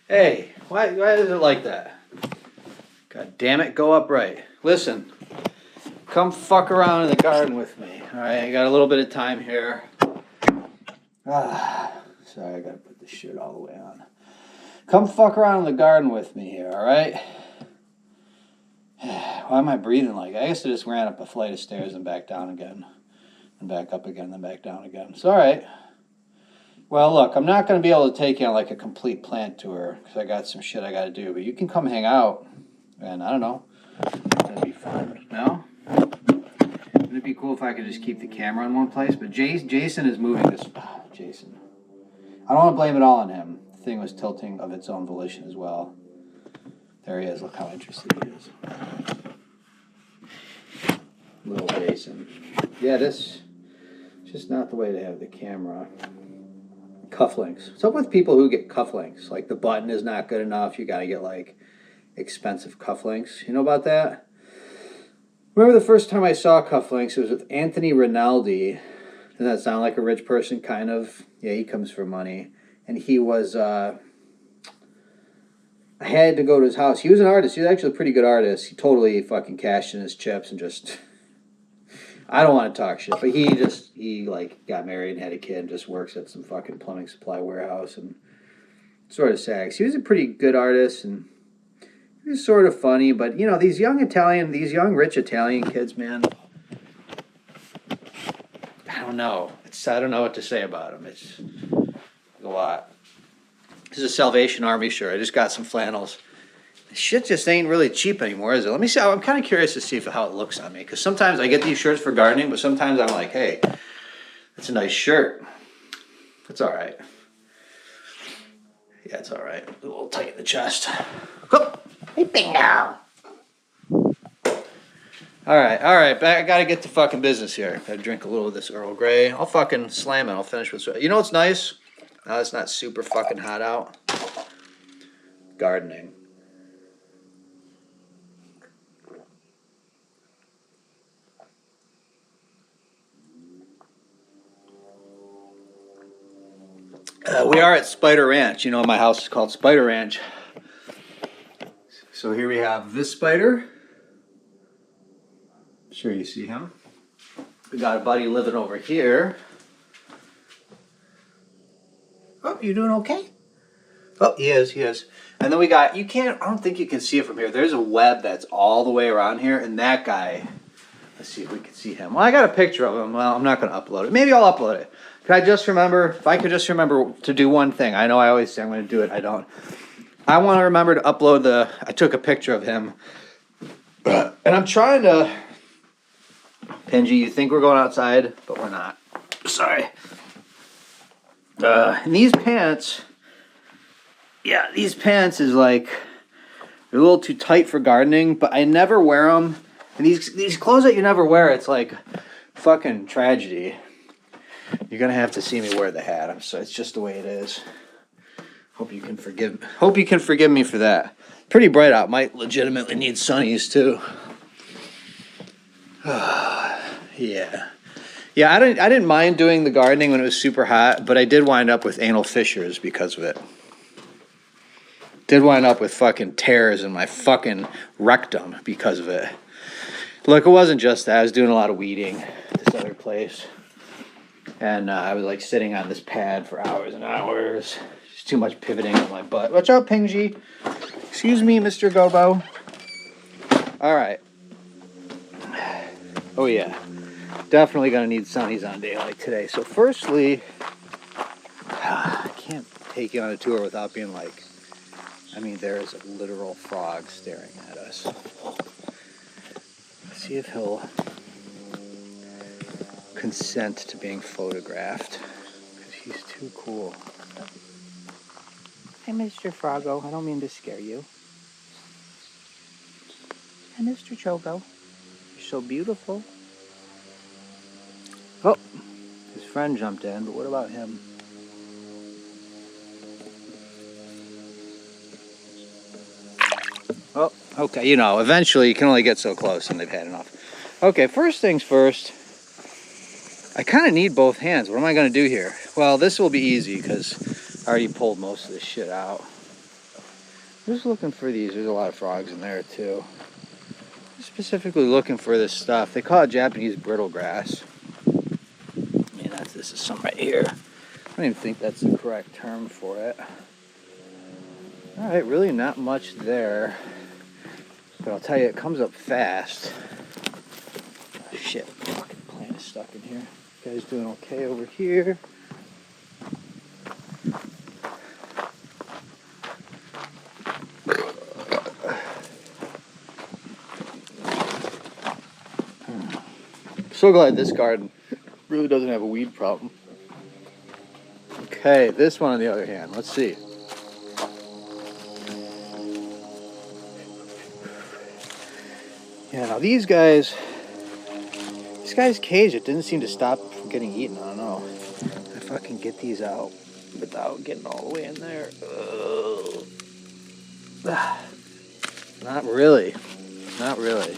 Hey, why is it like that? God damn it, go upright. Listen, come fuck around in the garden with me. Alright, I got a little bit of time here. Sorry, I gotta put this shit all the way on. Come fuck around in the garden with me here, alright? Why am I breathing like that? I guess I just ran up a flight of stairs and back down again. And back up again, then back down again. It's alright. Well, look, I'm not going to be able to take you on like a complete plant tour because I got some shit I got to do. But you can come hang out, and I don't know, that'd be fun. No? Wouldn't it be cool if I could just keep the camera in one place? But Jason is moving this. Jason. I don't want to blame it all on him. The thing was tilting of its own volition as well. There he is. Look how interested he is. Little Jason. Yeah, this is just not the way to have the camera. Cufflinks. What's up with people who get cufflinks? Like the button is not good enough. You got to get like expensive cufflinks. You know about that? Remember the first time I saw cufflinks, it was with Anthony Rinaldi. Doesn't that sound like a rich person? Kind of. Yeah, he comes for money. And he was, I had to go to his house. He was an artist. He was actually a pretty good artist. He totally fucking cashed in his chips and just... I don't want to talk shit, but he like got married and had a kid and just works at some fucking plumbing supply warehouse and sort of sags. He was a pretty good artist and he was sort of funny, but you know, these young rich Italian kids, man, I don't know. I don't know what to say about them. It's a lot. This is a Salvation Army shirt. I just got some flannels. Shit just ain't really cheap anymore, is it? Let me see. I'm kind of curious to see how it looks on me. Because sometimes I get these shirts for gardening, but sometimes I'm like, hey, that's a nice shirt. It's all right. Yeah, it's all right. A little tight in the chest. Oh, hey, bingo. All right. I got to get to fucking business here. Got to drink a little of this Earl Grey. I'll fucking slam it. I'll finish with... You know what's nice? Now it's not super fucking hot out. Gardening. We are at Spider Ranch. You know, my house is called Spider Ranch. So here we have this spider. I'm sure you see him. We got a buddy living over here. Oh, you doing okay? Oh, he is. And then we got, I don't think you can see it from here. There's a web that's all the way around here. And that guy, let's see if we can see him. Well, I got a picture of him. Well, I'm not going to upload it. Maybe I'll upload it. If I could just remember to do one thing. I know I always say I'm going to do it. I don't. I want to remember to upload I took a picture of him. And I'm trying to, Penji, you think we're going outside, but we're not. Sorry. And these pants is like, they're a little too tight for gardening, but I never wear them. And these clothes that you never wear, it's like fucking tragedy. You're gonna have to see me wear the hat. It's just the way it is. Hope you can forgive me for that. Pretty bright out. Might legitimately need sunnies too. Yeah. Yeah, I didn't mind doing the gardening when it was super hot, but I did wind up with anal fissures because of it. Did wind up with fucking tears in my fucking rectum because of it. Look, it wasn't just that. I was doing a lot of weeding at this other place. And I was like sitting on this pad for hours and hours. Just too much pivoting on my butt. Watch out, Pingji. Excuse me, Mr. Gobo. All right. Oh, yeah. Definitely going to need sunnies on a day like today. So firstly, I can't take you on a tour without being like, there is a literal frog staring at us. Let's see if he'll consent to being photographed, because he's too cool. Hi, Mr. Froggo. I don't mean to scare you. Hi, Mr. Chogo. You're so beautiful. Oh, his friend jumped in, but what about him? Oh, okay, eventually you can only get so close and they've had enough. Okay, first things first. I kind of need both hands. What am I going to do here? Well, this will be easy because I already pulled most of this shit out. Just looking for these. There's a lot of frogs in there too. Specifically looking for this stuff. They call it Japanese brittle grass. I mean, this is some right here. I don't even think that's the correct term for it. Alright, really not much there. But I'll tell you, it comes up fast. Oh, shit, fucking plant is stuck in here. You guys doing okay over here? So glad this garden really doesn't have a weed problem. Okay, this one on the other hand, let's see. Yeah, now these guys' cage, it didn't seem to stop from getting eaten. I don't know. If I can get these out without getting all the way in there. Not really. Not really.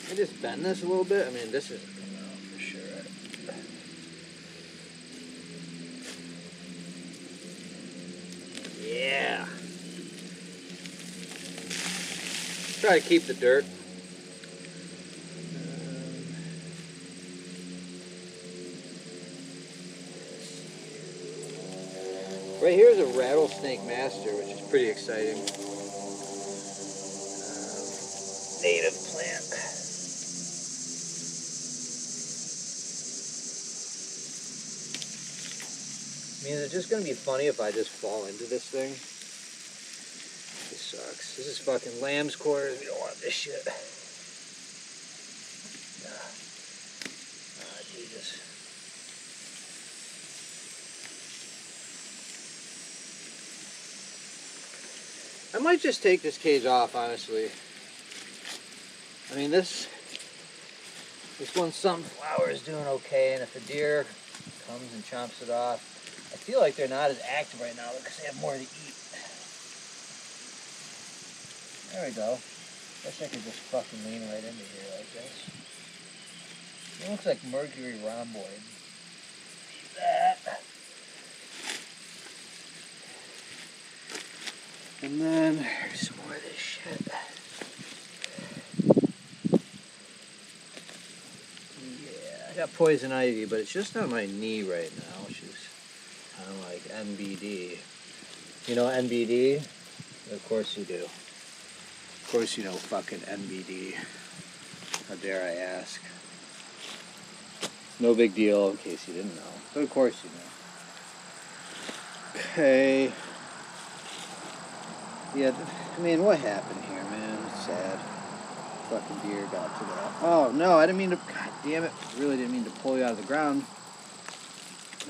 I just bend this a little bit. I mean, this isn't coming out for sure. Yeah. Try to keep the dirt. Right here is a rattlesnake master, which is pretty exciting. Native plant. I mean, is it just gonna be funny if I just fall into this thing? This sucks. This is fucking lamb's quarters. We don't want this shit. Ah, Jesus. I might just take this cage off, honestly. I mean, this one sunflower is doing okay, and if a deer comes and chomps it off, I feel like they're not as active right now because they have more to eat. There we go. Guess I could just fucking lean right into here like this. It looks like mercury rhomboid. See that? And then there's some more of this shit. Yeah, I got poison ivy, but it's just on my knee right now, which is kind of like NBD. You know NBD? Of course you do. Of course you know fucking NBD. How dare I ask? No big deal in case you didn't know. But of course you know. Okay. Yeah, I mean, what happened here, man? It's sad. Fucking deer got to that. Oh, no, I didn't mean to... God damn it. Really didn't mean to pull you out of the ground.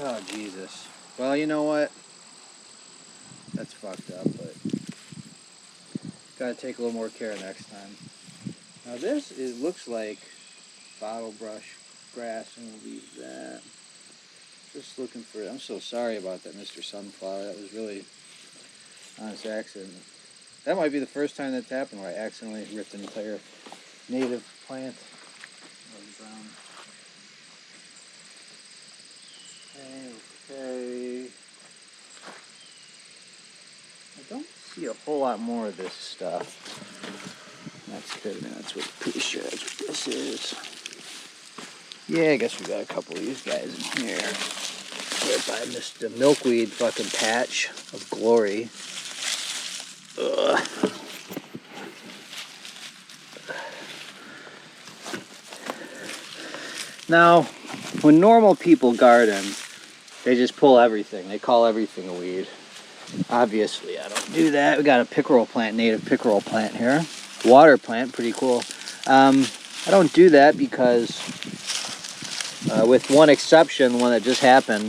Oh, Jesus. Well, you know what? That's fucked up, but... Gotta take a little more care next time. Now this looks like bottle brush grass, and we'll leave that. Just looking for it. I'm so sorry about that, Mr. Sunflower. That was really honest accident. That might be the first time that's happened where I accidentally ripped an entire native plant on the ground. Okay. I don't see a whole lot more of this stuff. That's good, man. Pretty sure that's what this is. Yeah, I guess we got a couple of these guys in here. Right by Mr. Milkweed fucking patch of glory. Ugh. Now, when normal people garden, they just pull everything. They call everything a weed. Obviously, I don't do that. We got a pickerel plant, native pickerel plant here. Water plant, pretty cool. I don't do that because, with one exception, the one that just happened,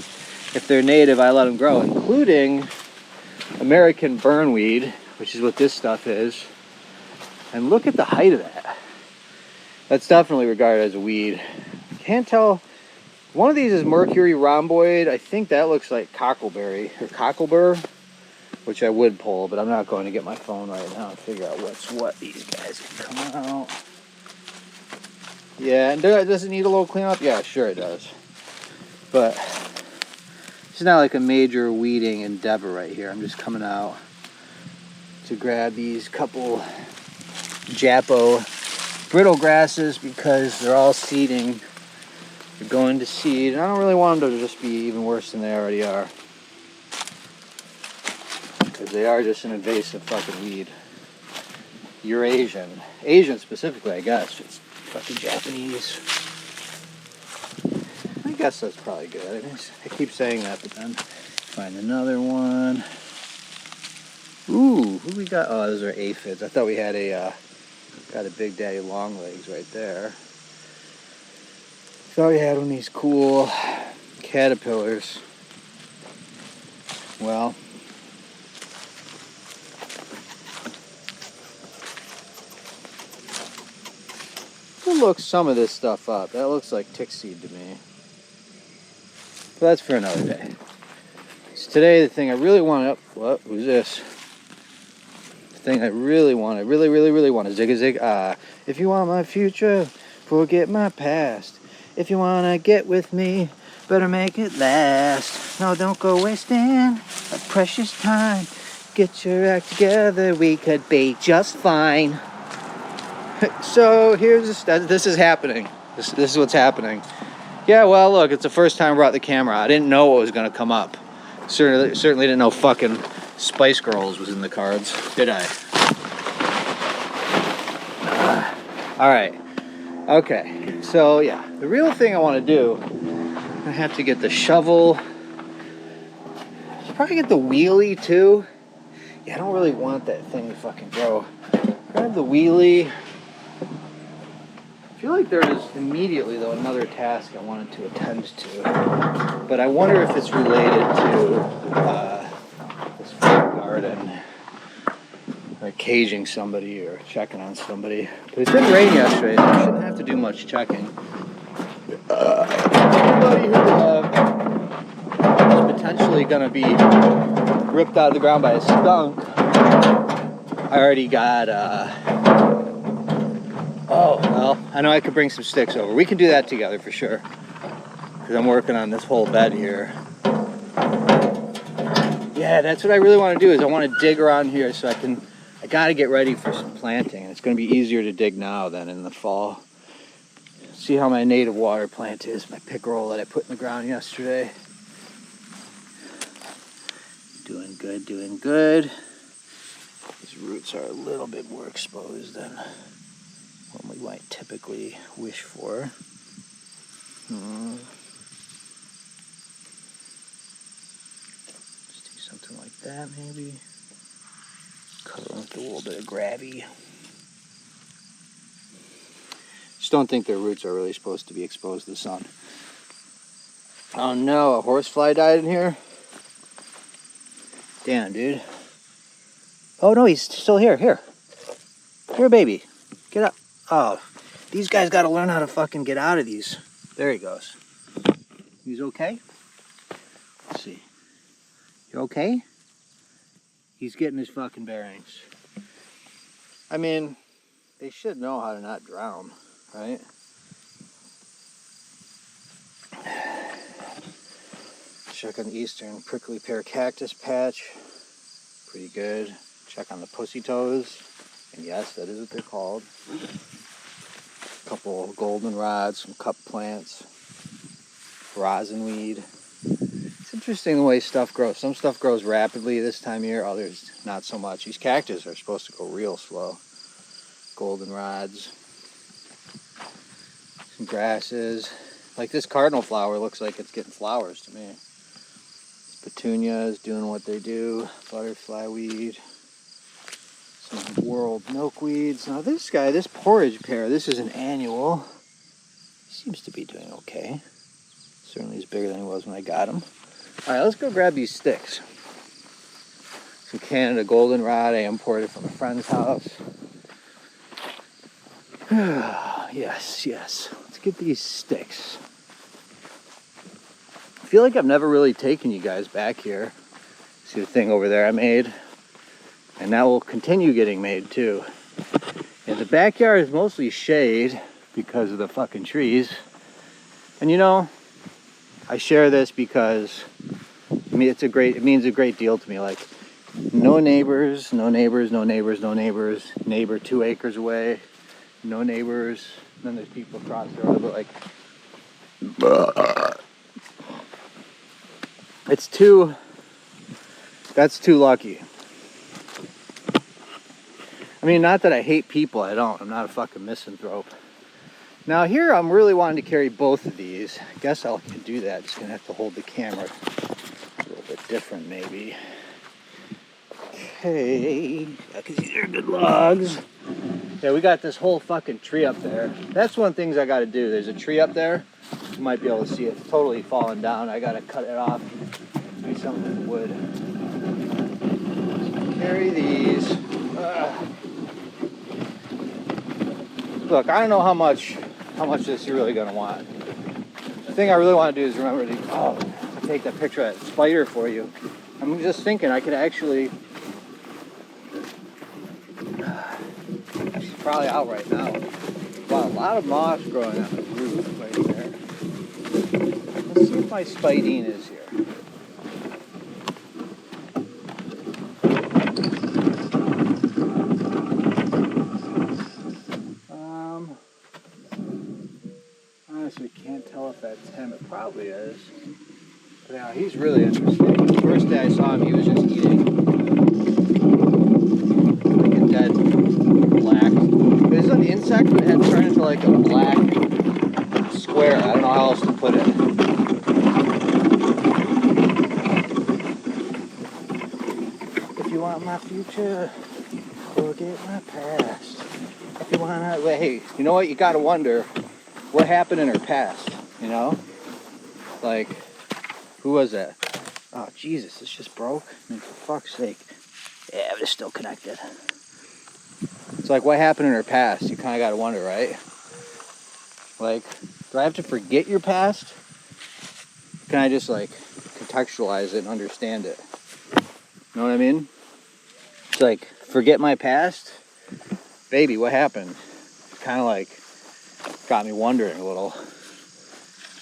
if they're native, I let them grow, including American burnweed, which is what this stuff is. And look at the height of that. That's definitely regarded as a weed. Can't tell. One of these is mercury rhomboid. I think that looks like cockleberry or cocklebur. which I would pull, but I'm not going to get my phone right now and figure out what's what. These guys can come out. Yeah, and does it need a little cleanup? Yeah, sure it does. But it's not like a major weeding endeavor right here. I'm just coming out to grab these couple Japo brittle grasses because they're all seeding. They're going to seed, and I don't really want them to just be even worse than they already are. Because they are just an invasive fucking weed. Eurasian. Asian specifically, I guess. It's fucking Japanese. I guess that's probably good. I keep saying that, but then find another one. Ooh, who we got? Oh, those are aphids. I thought we had got a Big Daddy Longlegs right there. Thought we had one of these cool caterpillars. Well, we'll look some of this stuff up. That looks like tick seed to me. But that's for another day. So today, the thing I really want to... What? Who's this? The thing I really want to zig a zig. If you want my future, forget my past. If you want to get with me, better make it last. No, don't go wasting a precious time. Get your act together, we could be just fine. So here's this is happening. This is what's happening. Yeah, well, look, it's the first time I brought the camera. I didn't know what was going to come up. Certainly didn't know fucking Spice Girls was in the cards, did I? All right. Okay. So, yeah, the real thing I want to do, I have to get the shovel. I'll probably get the wheelie, too. Yeah, I don't really want that thing to fucking grow. Grab the wheelie. I feel like there is immediately, though, another task I wanted to attend to. But I wonder if it's related to this garden. Or caging somebody or checking on somebody. But it didn't rain yesterday, so I shouldn't have to do much checking. Somebody who is potentially going to be ripped out of the ground by a skunk. I already got... Oh, well, I know I could bring some sticks over. We can do that together for sure. Because I'm working on this whole bed here. Yeah, that's what I really want to do is I want to dig around here so I got to get ready for some planting. And it's going to be easier to dig now than in the fall. See how my native water plant is, my pickerel that I put in the ground yesterday. Doing good, doing good. These roots are a little bit more exposed than what we might typically wish for. Just do something like that, maybe. Cover them with a little bit of gravy. Just don't think their roots are really supposed to be exposed to the sun. Oh no, a horsefly died in here? Damn, dude. Oh no, he's still here. Here, baby. Get up. Oh, these guys got to learn how to fucking get out of these. There he goes. He's okay? Let's see. You okay? He's getting his fucking bearings. I mean, they should know how to not drown, right? Check on the eastern prickly pear cactus patch. Pretty good. Check on the pussy toes. And yes, that is what they're called. A couple goldenrods, some cup plants, rosinweed. It's interesting the way stuff grows. Some stuff grows rapidly this time of year, others not so much. These cactus are supposed to go real slow. Goldenrods, some grasses. Like this cardinal flower looks like it's getting flowers to me. Petunias doing what they do. Butterfly weed. Some world milkweeds. Now this guy, this porridge pear, this is an annual. He seems to be doing okay. Certainly is bigger than he was when I got him. Alright, let's go grab these sticks. Some Canada goldenrod I imported from a friend's house. Yes. Let's get these sticks. I feel like I've never really taken you guys back here. See the thing over there I made? And that will continue getting made too. And the backyard is mostly shade because of the fucking trees. And you know, I share this because I mean it means a great deal to me. Like no neighbors, no neighbors, no neighbors, no neighbors. Neighbor 2 acres away, no neighbors. Then there's people across the road, but like that's too lucky. I mean, not that I hate people, I don't. I'm not a fucking misanthrope. Now here I'm really wanting to carry both of these. I guess I can do that. Just gonna have to hold the camera a little bit different maybe. Okay, because these are good logs. Yeah, we got this whole fucking tree up there. That's one of the things I gotta do. There's a tree up there. You might be able to see it. It's totally falling down. I gotta cut it off. Maybe some of it wood. Carry these. Look, I don't know how much this you're really gonna want. The thing I really want to do is remember to take that picture of that spider for you. I'm just thinking I could actually. She's probably out right now. Wow, a lot of moss growing on the roof right there. Let's see if my spidine is here. Honestly, can't tell if that's him. It probably is. But yeah, he's really interesting. The first day I saw him, he was just eating like a dead black. This is an insect that had turned into like a black square. I don't know how else to put it. If you want my future, forget my past. If you want to, hey, you know what? You gotta wonder. What happened in her past, you know? Like, who was that? Oh, Jesus, this just broke? I mean, for fuck's sake. Yeah, but it's still connected. It's like, what happened in her past? You kind of got to wonder, right? Like, do I have to forget your past? Can I just, like, contextualize it and understand it? You know what I mean? It's like, forget my past? Baby, what happened? Kind of like, got me wondering a little.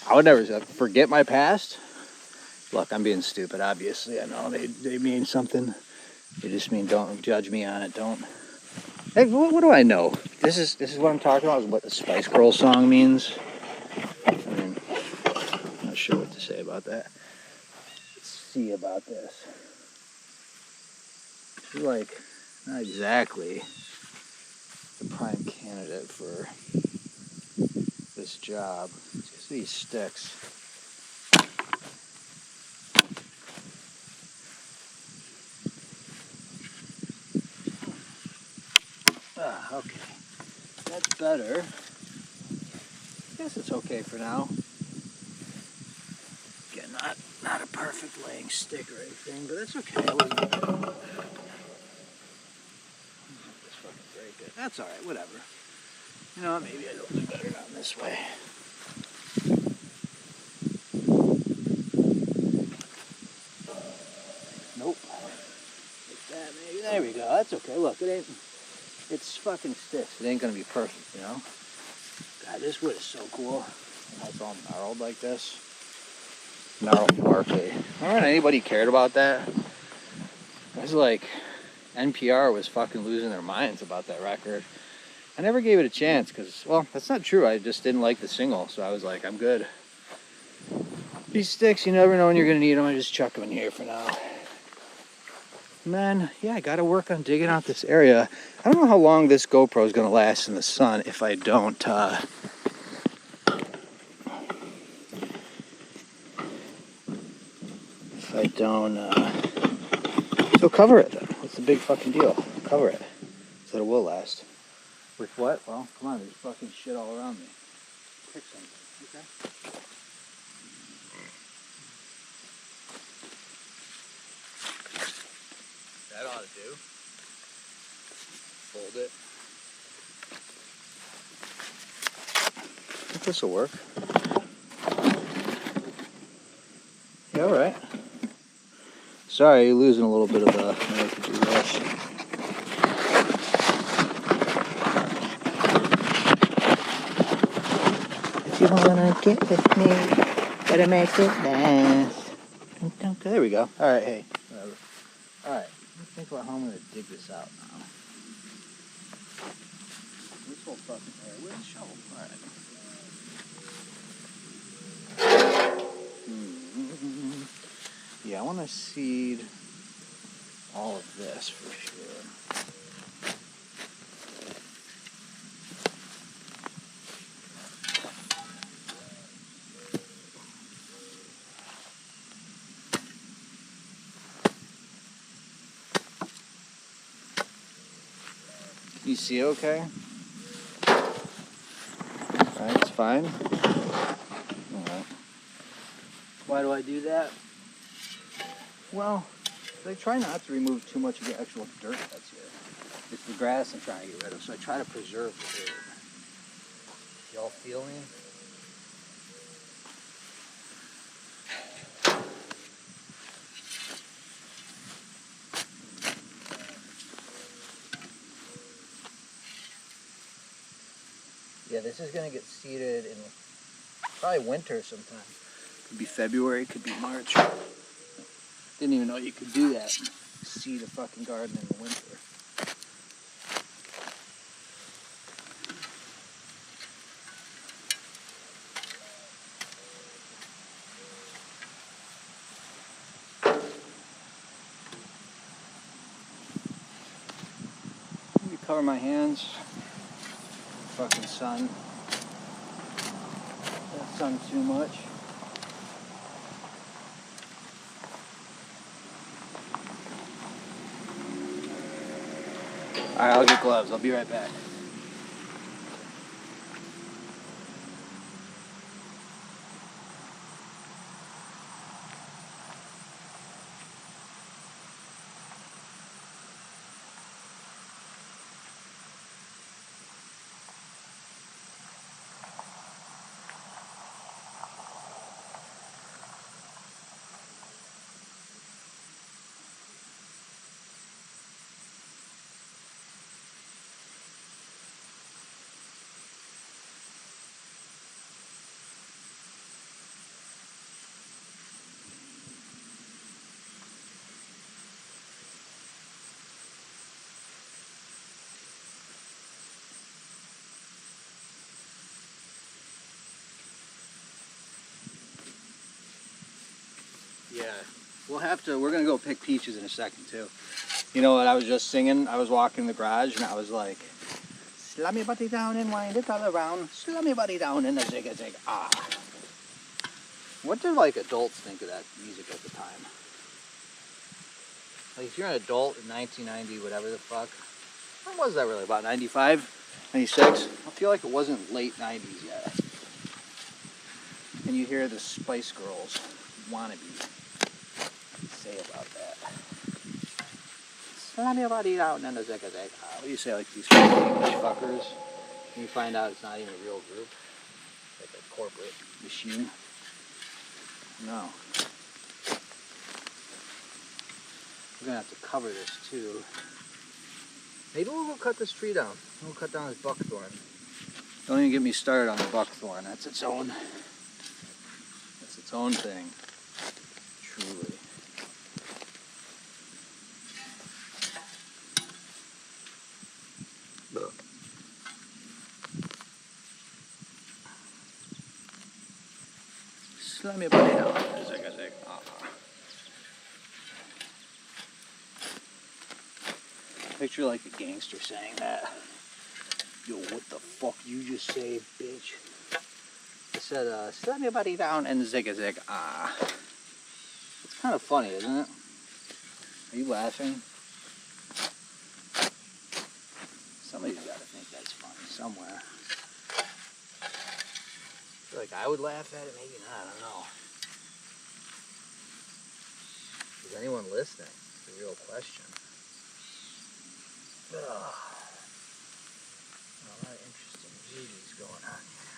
I would never forget my past. Look, I'm being stupid, obviously. I know they mean something. They just mean don't judge me on it. Don't. Hey, what do I know? This is what I'm talking about. Is what the Spice Girls song means. I mean, I'm not sure what to say about that. Let's see about this. She's like not exactly the prime candidate for this job. Just these sticks. Okay. That's better. I guess it's okay for now. Again, not a perfect laying stick or anything, but that's okay. I wasn't just fucking break it. That's alright, whatever. You know, maybe I don't do better down this way. Nope. Like that, maybe. There we go. That's okay. Look, it's fucking sticks. It ain't gonna be perfect, you know? God, this wood is so cool. How it's all gnarled like this. Gnarled Barkley. Remember when anybody cared about that? It was like NPR was fucking losing their minds about that record. I never gave it a chance because, well, that's not true. I just didn't like the single, so I was like, I'm good. These sticks, you never know when you're gonna need them. I just chuck them in here for now. And then, yeah, I gotta work on digging out this area. I don't know how long this GoPro is gonna last in the sun if I don't, so cover it then. What's the big fucking deal? Cover it so it will last. With what? Well, come on, there's fucking shit all around me. Pick something, okay? That ought to do. Fold it. I think this will work. Yeah, all right. Sorry, you're losing a little bit of the rush. If you wanna get with me, better make it last. There we go. All right, hey, whatever. All right, let's think about how I'm gonna dig this out now. This whole fucking area. Where's the shovel? All right. Yeah, I want to seed all of this for sure. You see okay? Alright, it's fine. Alright. Why do I do that? Well, I try not to remove too much of the actual dirt that's here. It's the grass I'm trying to get rid of, so I try to preserve the dirt. Y'all feel me? Yeah, this is going to get seeded in probably winter sometime. Could be February, could be March. Didn't even know you could do that. Seed a fucking garden in the winter. Let me cover my hands. Fucking sun. That sun too much. Alright, I'll get gloves. I'll be right back. Yeah, we're gonna go pick peaches in a second too. You know what I was just singing? I was walking in the garage and I was like, slam your body down and wind it all around, slam your body down and a zig a zig, ah. What did like adults think of that music at the time? Like if you're an adult in 1990, whatever the fuck, when was that really, about 95, 96? I feel like it wasn't late 90s yet. And you hear the Spice Girls wannabe say about that. Slam your body out and then a zig a zig. What do you say, like these English fuckers? And you find out it's not even a real group, like a corporate machine. No. We're gonna have to cover this too. Maybe we'll go cut this tree down. We'll cut down this buckthorn. Don't even get me started on the buckthorn. That's its own thing. Truly. Slam your body down. Picture like a gangster saying that. Yo, what the fuck you just say, bitch? I said, slam your body down and zig a zig. Ah. It's kind of funny, isn't it? Are you laughing? Somebody's got to think that's funny somewhere. I feel like I would laugh at it, maybe not, I don't know. Is anyone listening? It's a real question. Ugh. A lot of interesting beauties going on here.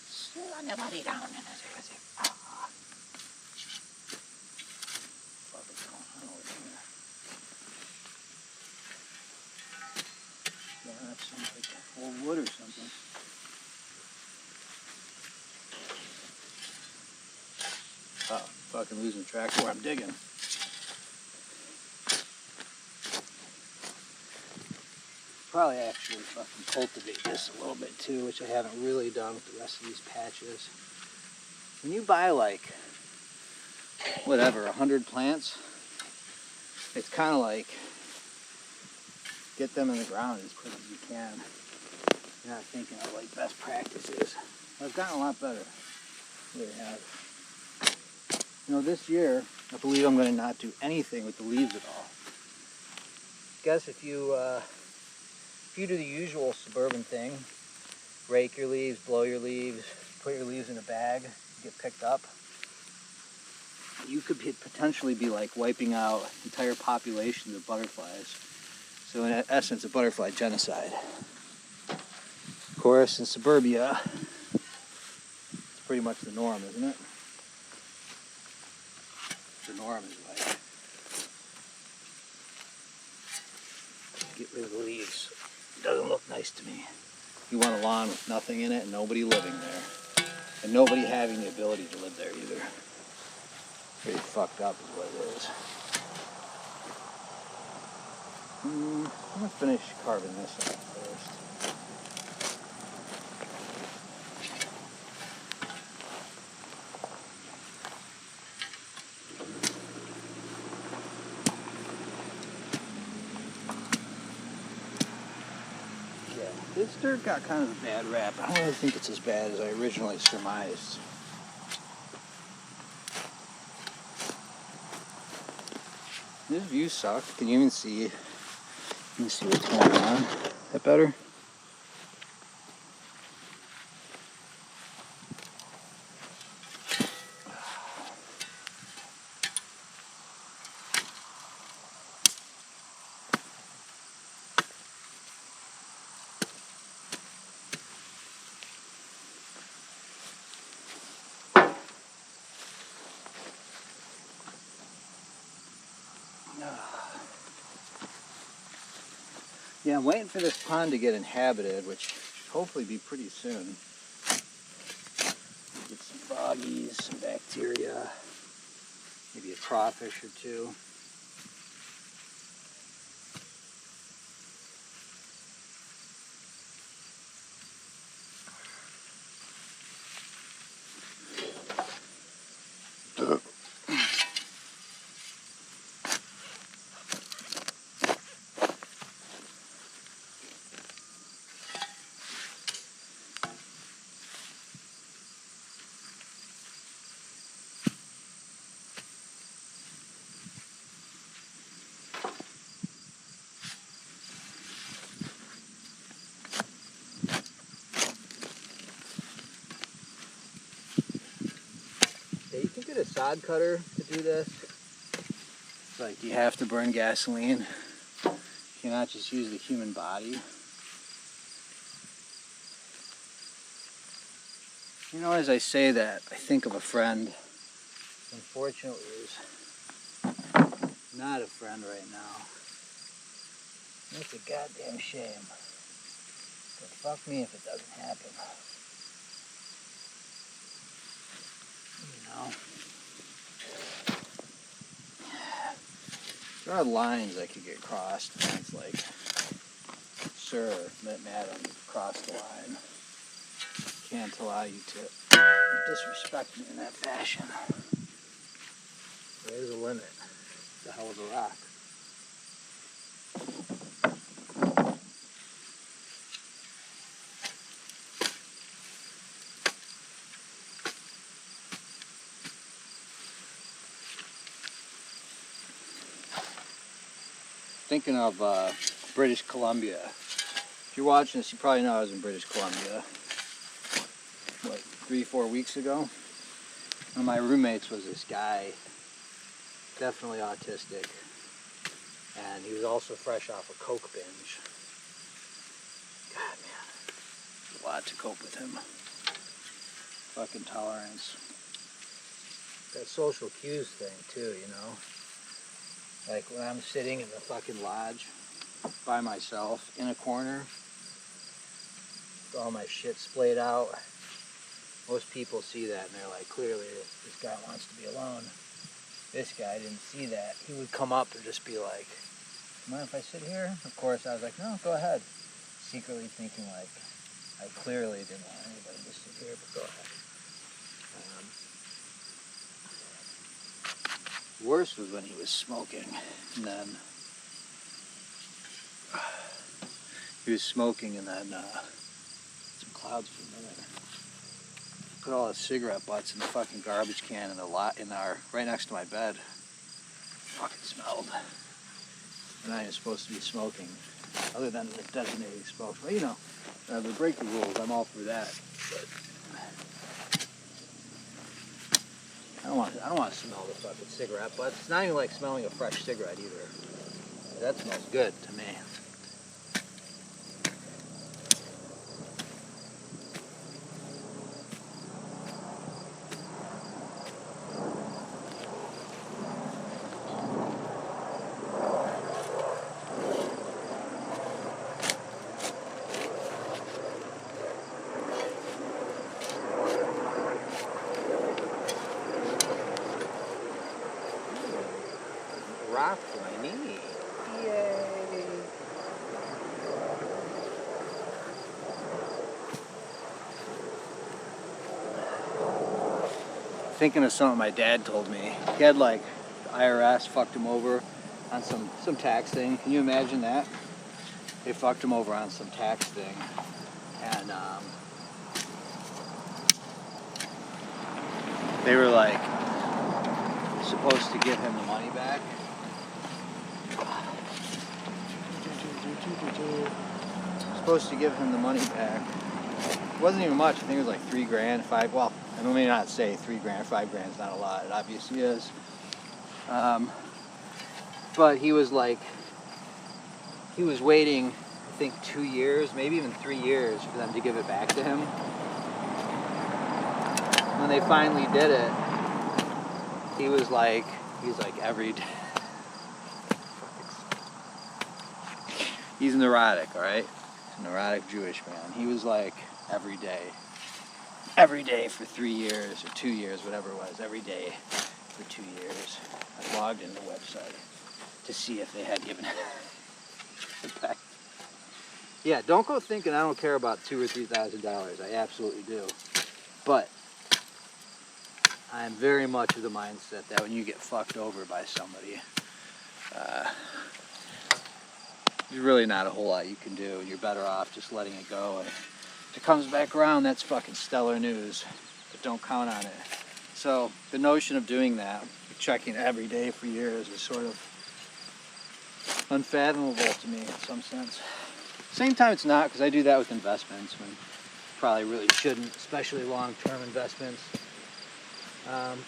Slam anybody down in this area. What is going on over here? Yeah, that's some like old wood or something. Oh, fucking losing track where I'm digging. Probably actually fucking cultivate this a little bit too, which I haven't really done with the rest of these patches. When you buy like, whatever, 100 plants, it's kind of like get them in the ground as quick as you can. You're not thinking of like best practices. I've gotten a lot better. Really have. You know, this year, I believe I'm going to not do anything with the leaves at all. Guess if you do the usual suburban thing, rake your leaves, blow your leaves, put your leaves in a bag, get picked up, you could potentially be like wiping out entire populations of butterflies. So in essence, a butterfly genocide. Of course, in suburbia, it's pretty much the norm, isn't it? The norm is like, get rid of the leaves. It doesn't look nice to me. You want a lawn with nothing in it and nobody living there. And nobody having the ability to live there either. Pretty fucked up is what it is. I'm gonna finish carving this out first. Yeah, this dirt got kind of a bad rap. I don't really think it's as bad as I originally surmised. This view sucks. Can you even see? You can see what's going on. Is that better? Yeah, I'm waiting for this pond to get inhabited, which should hopefully be pretty soon. Get some froggies, some bacteria, maybe a crawfish or two. Yeah, you can get a sod cutter to do this. It's like you have to burn gasoline. You cannot just use the human body. You know, as I say that, I think of a friend. Unfortunately, is not a friend right now. It's a goddamn shame. But fuck me if it doesn't happen. You know? There are lines that could get crossed. And it's like, sir, madam, you've crossed the line. Can't allow you to disrespect me in that fashion. There's a limit. It's a hell of a rock. Thinking of British Columbia. If you're watching this, you probably know I was in British Columbia, what, 3-4 weeks ago? One of my roommates was this guy, definitely autistic, and he was also fresh off a coke binge. God, man, a lot to cope with him. fucking tolerance. That social cues thing too, you know? Like when I'm sitting in the fucking lodge by myself in a corner with all my shit splayed out, most people see that and they're like, clearly this guy wants to be alone. This guy didn't see that. He would come up and just be like, mind if I sit here? Of course, I was like, no, go ahead. Secretly thinking like, I clearly didn't want anybody to sit here, but go ahead. Worse was when he was smoking, and then he was smoking, and then some clouds for a minute. Put all the cigarette butts in the fucking garbage can in the lot in our right next to my bed. Fucking smelled. I'm not even supposed to be smoking, other than the designated smoke. But you know, they break the rules. I'm all for that. But I don't want to smell the fucking cigarette butts. It's not even like smelling a fresh cigarette either. That smells good to me. Rock for my knee. Yay! Thinking of something my dad told me. He had like the IRS fucked him over on some tax thing. Can you imagine that? They fucked him over on some tax thing, and they were like supposed to give him the money back. Supposed to give him the money back. It wasn't even much. I think it was like $3,000, $5,000. Well, I may not say $3,000, $5,000 is not a lot. It obviously is. But he was like, he was waiting, I think 2 years, maybe even 3 years for them to give it back to him. When they finally did it, he was like every day. He's neurotic, all right? He's a neurotic Jewish man. He was like every day for 3 years or 2 years, whatever it was, every day for 2 years. I logged in the website to see if they had given it back. Yeah, don't go thinking I don't care about $2,000 or $3,000. I absolutely do. But I am very much of the mindset that when you get fucked over by somebody, there's really not a whole lot you can do. You're better off just letting it go. And if it comes back around, that's fucking stellar news. But don't count on it. So the notion of doing that, checking every day for years, is sort of unfathomable to me in some sense. Same time it's not, because I do that with investments when probably really shouldn't, especially long-term investments. But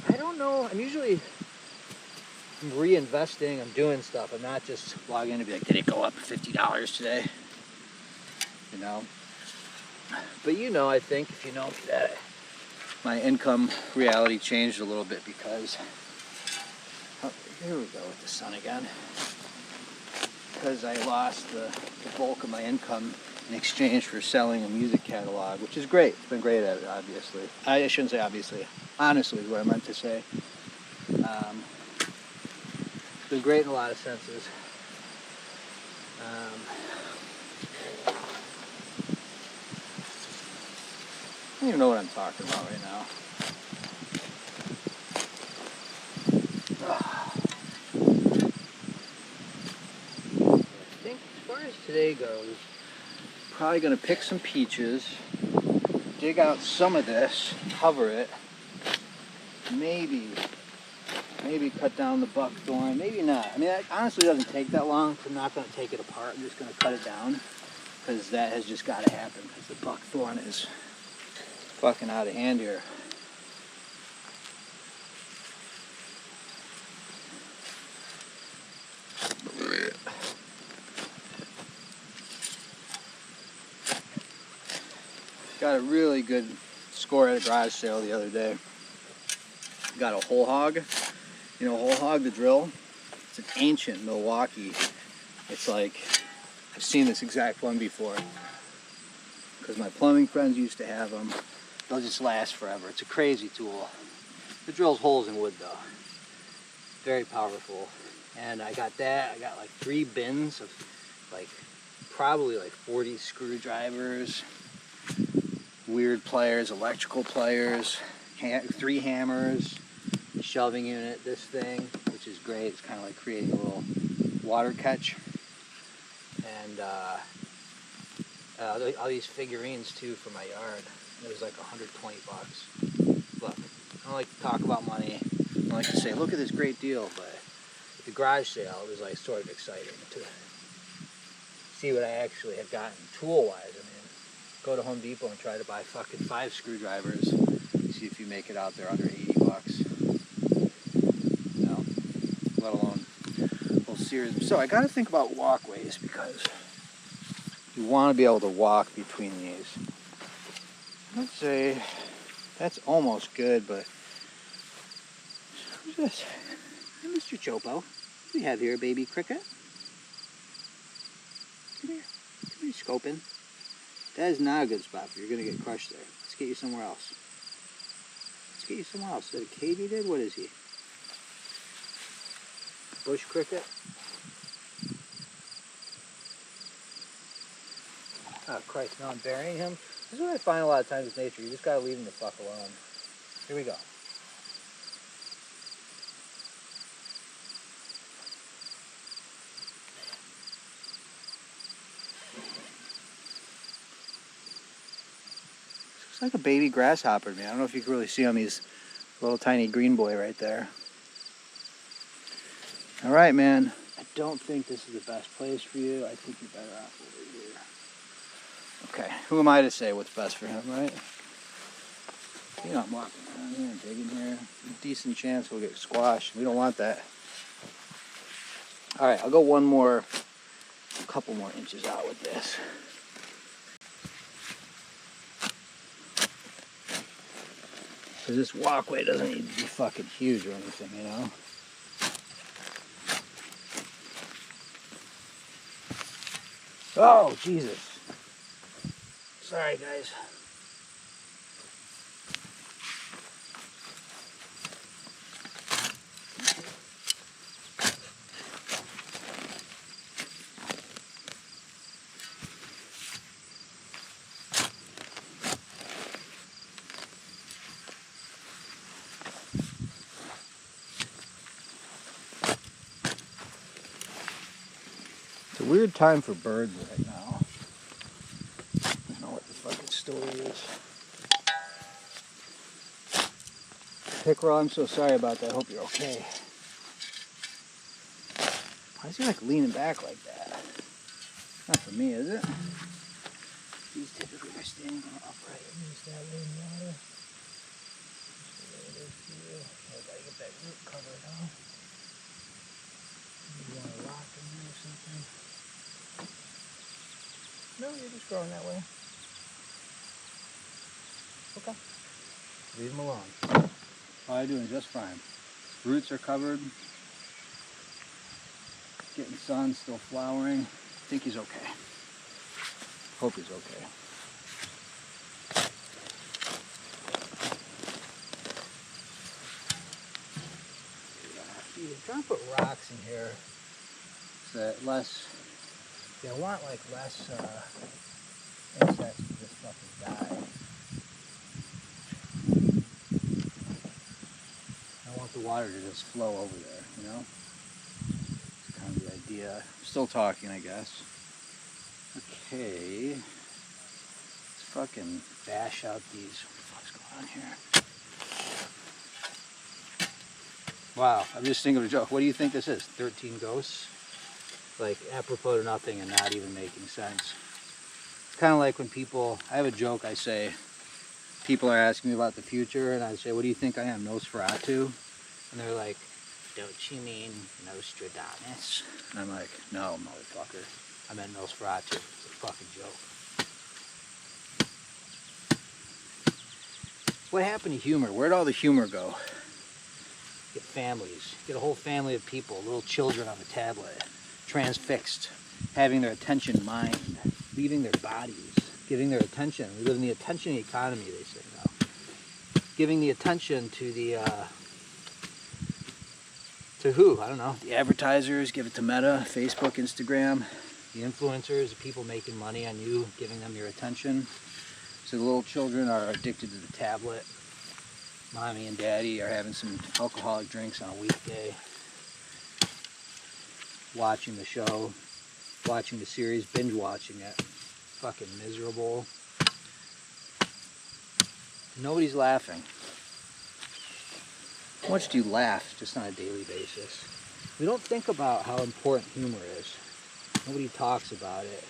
I don't know. I'm usually reinvesting. I'm doing stuff. I'm not just logging in and be like, did it go up $50 today? You know? But you know, I think, if you know me, that my income reality changed a little bit because, oh, here we go with the sun again. Because I lost the bulk of my income in exchange for selling a music catalog, which is great. It's been great at it, obviously. I shouldn't say obviously. Honestly is what I meant to say. It's been great in a lot of senses. I don't even know what I'm talking about right now. I think as far as today goes, probably going to pick some peaches, dig out some of this, cover it, maybe cut down the buckthorn, maybe not. I mean, that honestly doesn't take that long. I'm not going to take it apart. I'm just going to cut it down because that has just got to happen because the buckthorn is fucking out of hand here. Got a really good score at a garage sale the other day. Got a whole hog. You know, whole hog, the drill. It's an ancient Milwaukee. It's like, I've seen this exact one before. Because my plumbing friends used to have them. They'll just last forever. It's a crazy tool. It drills holes in wood though. Very powerful. And I got that. I got like 3 bins of like probably like 40 screwdrivers, weird pliers, electrical pliers, 3 hammers, a shelving unit, this thing, which is great. It's kind of like creating a little water catch. And all these figurines too for my yard. It was like $120. Look, I don't like to talk about money. I don't like to say, look at this great deal, but at the garage sale, it was like sort of exciting to see what I actually had gotten tool-wise. I mean, go to Home Depot and try to buy fucking 5 screwdrivers. See if you make it out there under $80. No, let alone a whole series. So I got to think about walkways because you want to be able to walk between these. Let's say that's almost good, but who's this? Hey, Mr. Chopo. What do we have here, baby cricket? Come here. Come here, scoping. That is not a good spot for you. You're going to get crushed there. Let's get you somewhere else. Let's get you somewhere else. Is that a cave you did? What is he? Bush cricket? Oh, Christ. Now I'm burying him. This is what I find a lot of times with nature. You just got to leave him the fuck alone. Here we go. Looks like a baby grasshopper to me. I don't know if you can really see him. He's a little tiny green boy right there. All right, man. I don't think this is the best place for you. I think you're better off over here. Okay, who am I to say what's best for him, right? You know, I'm walking around here and digging here. Decent chance we'll get squashed. We don't want that. All right, I'll go a couple more inches out with this. Because this walkway doesn't need to be fucking huge or anything, you know? Oh, Jesus. Sorry, guys. It's a weird time for birds right now. I don't know what the fucking story is. Pickerel, I'm so sorry about that. I hope you're okay. Why is he like leaning back like that? Not for me, is it? These typically are standing upright. Is that in water? I gotta get that root covered, huh? You want a rock in there or something? No, you're just growing that way. Okay. Leave him alone. Probably doing just fine. Roots are covered. Getting sun, still flowering. I think he's okay. Hope he's okay. I'm trying to put rocks in here so that I want like less insects to just fucking die. I want the water to just flow over there, you know? That's kind of the idea. I'm still talking, I guess. Okay. Let's fucking bash out these. What the fuck's going on here? Wow, I'm just thinking of a joke. What do you think this is? 13 ghosts? Like, apropos to nothing and not even making sense. It's kind of like when people, I have a joke I say, people are asking me about the future, and I say, what do you think I am, Nosferatu? And they're like, don't you mean Nostradamus? And I'm like, no, motherfucker. I meant Nosferatu. It's a fucking joke. What happened to humor? Where'd all the humor go? Get families, get a whole family of people, little children on a tablet, transfixed, having their attention mined, leaving their bodies, giving their attention. We live in the attention economy, they say now. Giving the attention to the, to who? I don't know. The advertisers, give it to Meta, Facebook, Instagram. The influencers, the people making money on you, giving them your attention. So the little children are addicted to the tablet. Mommy and daddy are having some alcoholic drinks on a weekday. Watching the show, watching the series, binge watching it. Fucking miserable. Nobody's laughing. How much do you laugh just on a daily basis? We don't think about how important humor is. Nobody talks about it.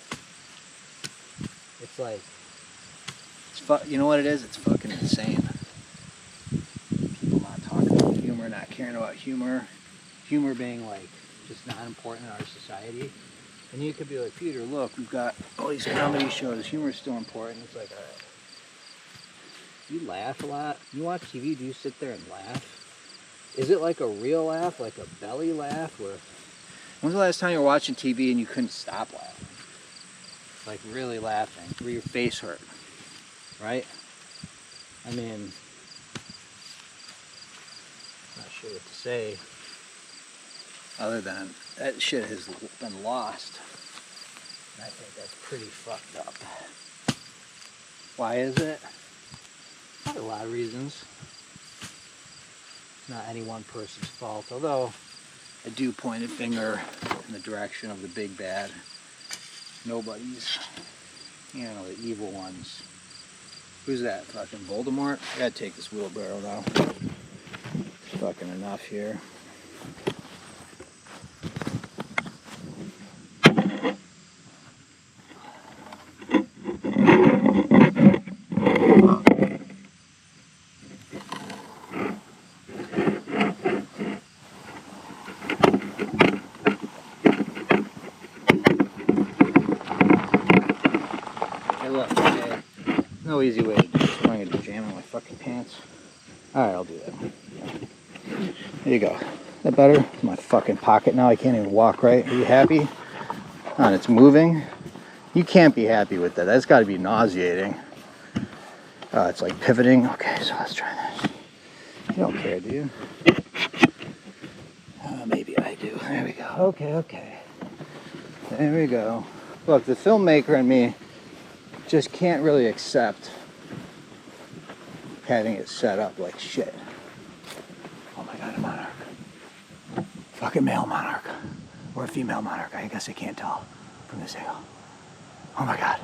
It's like, you know what it is? It's fucking insane. People not talking about humor, not caring about humor. Humor being like just not important in our society. And you could be like, Peter, look, we've got all these comedy shows. Humor's still important. It's like, all right. You laugh a lot? You watch TV, do you sit there and laugh? Is it like a real laugh, like a belly laugh? Where, when's the last time you were watching TV and you couldn't stop laughing? Like really laughing, where your face hurt, right? I mean, not sure what to say other than that shit has been lost. And I think that's pretty fucked up. Why is it? Probably a lot of reasons. Not any one person's fault, although I do point a finger in the direction of the big bad. Nobody's, you know, the evil ones. Who's that? Fucking Voldemort? I gotta take this wheelbarrow now. It's fucking enough here. No easy way to do this. I'm going to jam in my fucking pants. Alright, I'll do that. There you go. Is that better? It's my fucking pocket now. I can't even walk right. Are you happy? And it's moving. You can't be happy with that. That's got to be nauseating. It's like pivoting. Okay, so let's try this. You don't care, do you? Maybe I do. There we go. Okay. There we go. Look, the filmmaker and me just can't really accept having it set up like shit. Oh my god, a monarch. Fucking male monarch. Or a female monarch. I guess I can't tell from this angle. Oh my god.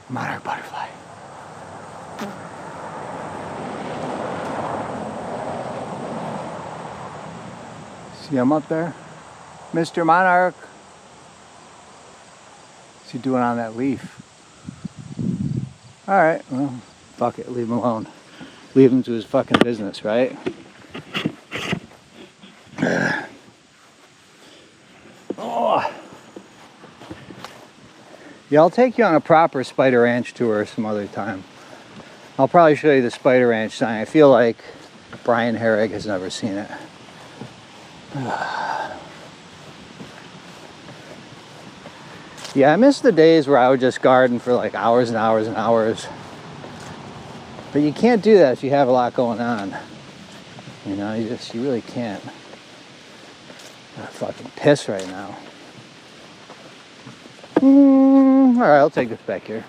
A monarch butterfly. See him up there? Mr. Monarch. What's he doing on that leaf? Alright, well, fuck it, leave him alone. Leave him to his fucking business, right? Oh. Yeah, I'll take you on a proper Spider Ranch tour some other time. I'll probably show you the Spider Ranch sign. I feel like Brian Herrig has never seen it. Yeah, I miss the days where I would just garden for like hours and hours and hours. But you can't do that if you have a lot going on. You know, you really can't. I'm fucking pissed right now. Alright, I'll take this back here.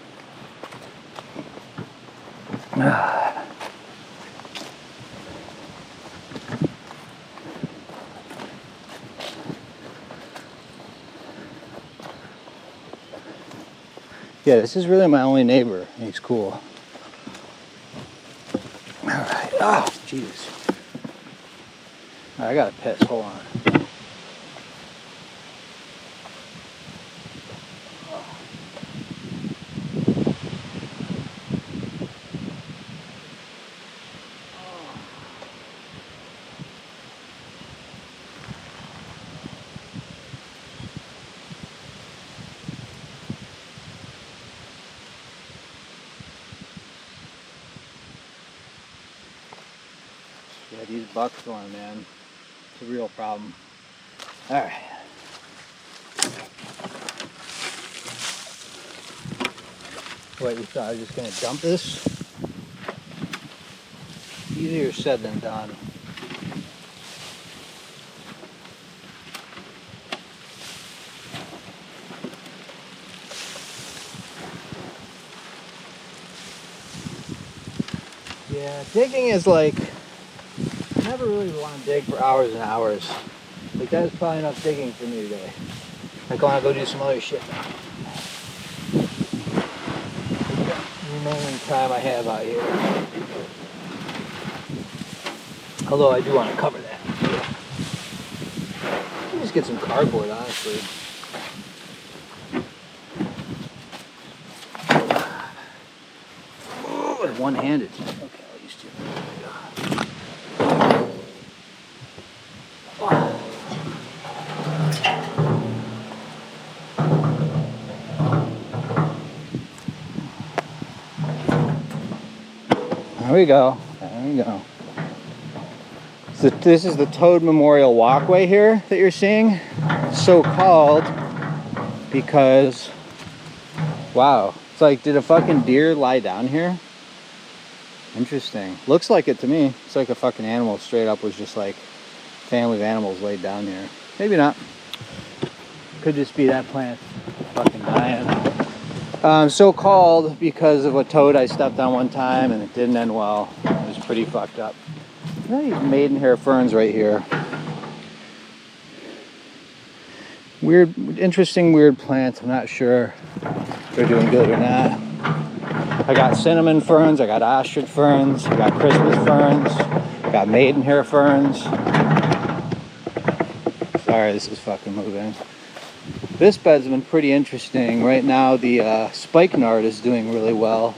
Yeah, this is really my only neighbor. He's cool. Alright. Oh, jeez. I gotta piss. Hold on. buckthorn, man. It's a real problem. All right. What, you thought I was just gonna dump this? Easier said than done. Yeah, digging is like, I never really want to dig for hours and hours. Like, that is probably enough digging for me today. Like, I want to go do some other shit now. Remaining time I have out here. Although I do want to cover that. Just get some cardboard, honestly. Oh, one-handed. Okay, I'll use two. There we go. There we go. So this is the Toad Memorial Walkway here that you're seeing. It's so called because, wow, it's like, did a fucking deer lie down here? Interesting. Looks like it to me. It's like a fucking animal straight up was just like family of animals laid down here. Maybe not. Could just be that plant fucking dying. So called because of a toad I stepped on one time and it didn't end well. It was pretty fucked up. These maidenhair ferns right here. Weird, interesting, weird plants. I'm not sure if they're doing good or not. I got cinnamon ferns, I got ostrich ferns, I got Christmas ferns, I got maidenhair ferns. Sorry, this is fucking moving. This bed's been pretty interesting. Right now the spikenard is doing really well.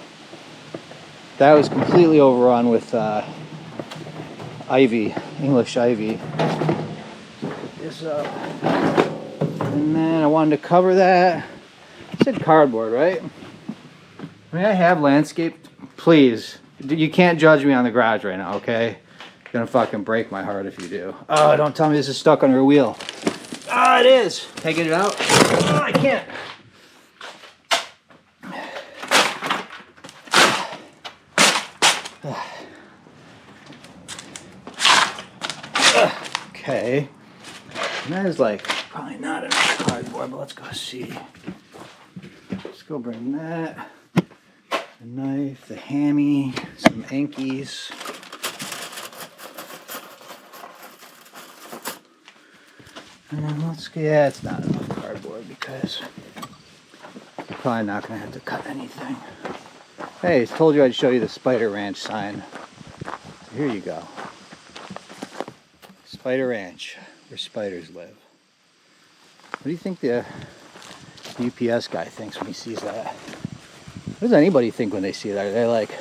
That was completely overrun with ivy, English ivy. Put this up. And then I wanted to cover that. I said cardboard, right? I mean, I have landscaped. Please, you can't judge me on the garage right now, okay? You're gonna fucking break my heart if you do. Oh, don't tell me this is stuck under a wheel. Ah, it is. Can I get it out? Oh, I can't. Okay. And that is like probably not enough cardboard, but let's go see. Let's go bring that. The knife, the hammy, some Ankies. And then let's get, yeah, it's not enough cardboard because I'm probably not going to have to cut anything. Hey, I told you I'd show you the Spider Ranch sign. So here you go. Spider Ranch, where spiders live. What do you think the UPS guy thinks when he sees that? What does anybody think when they see that? Are they like,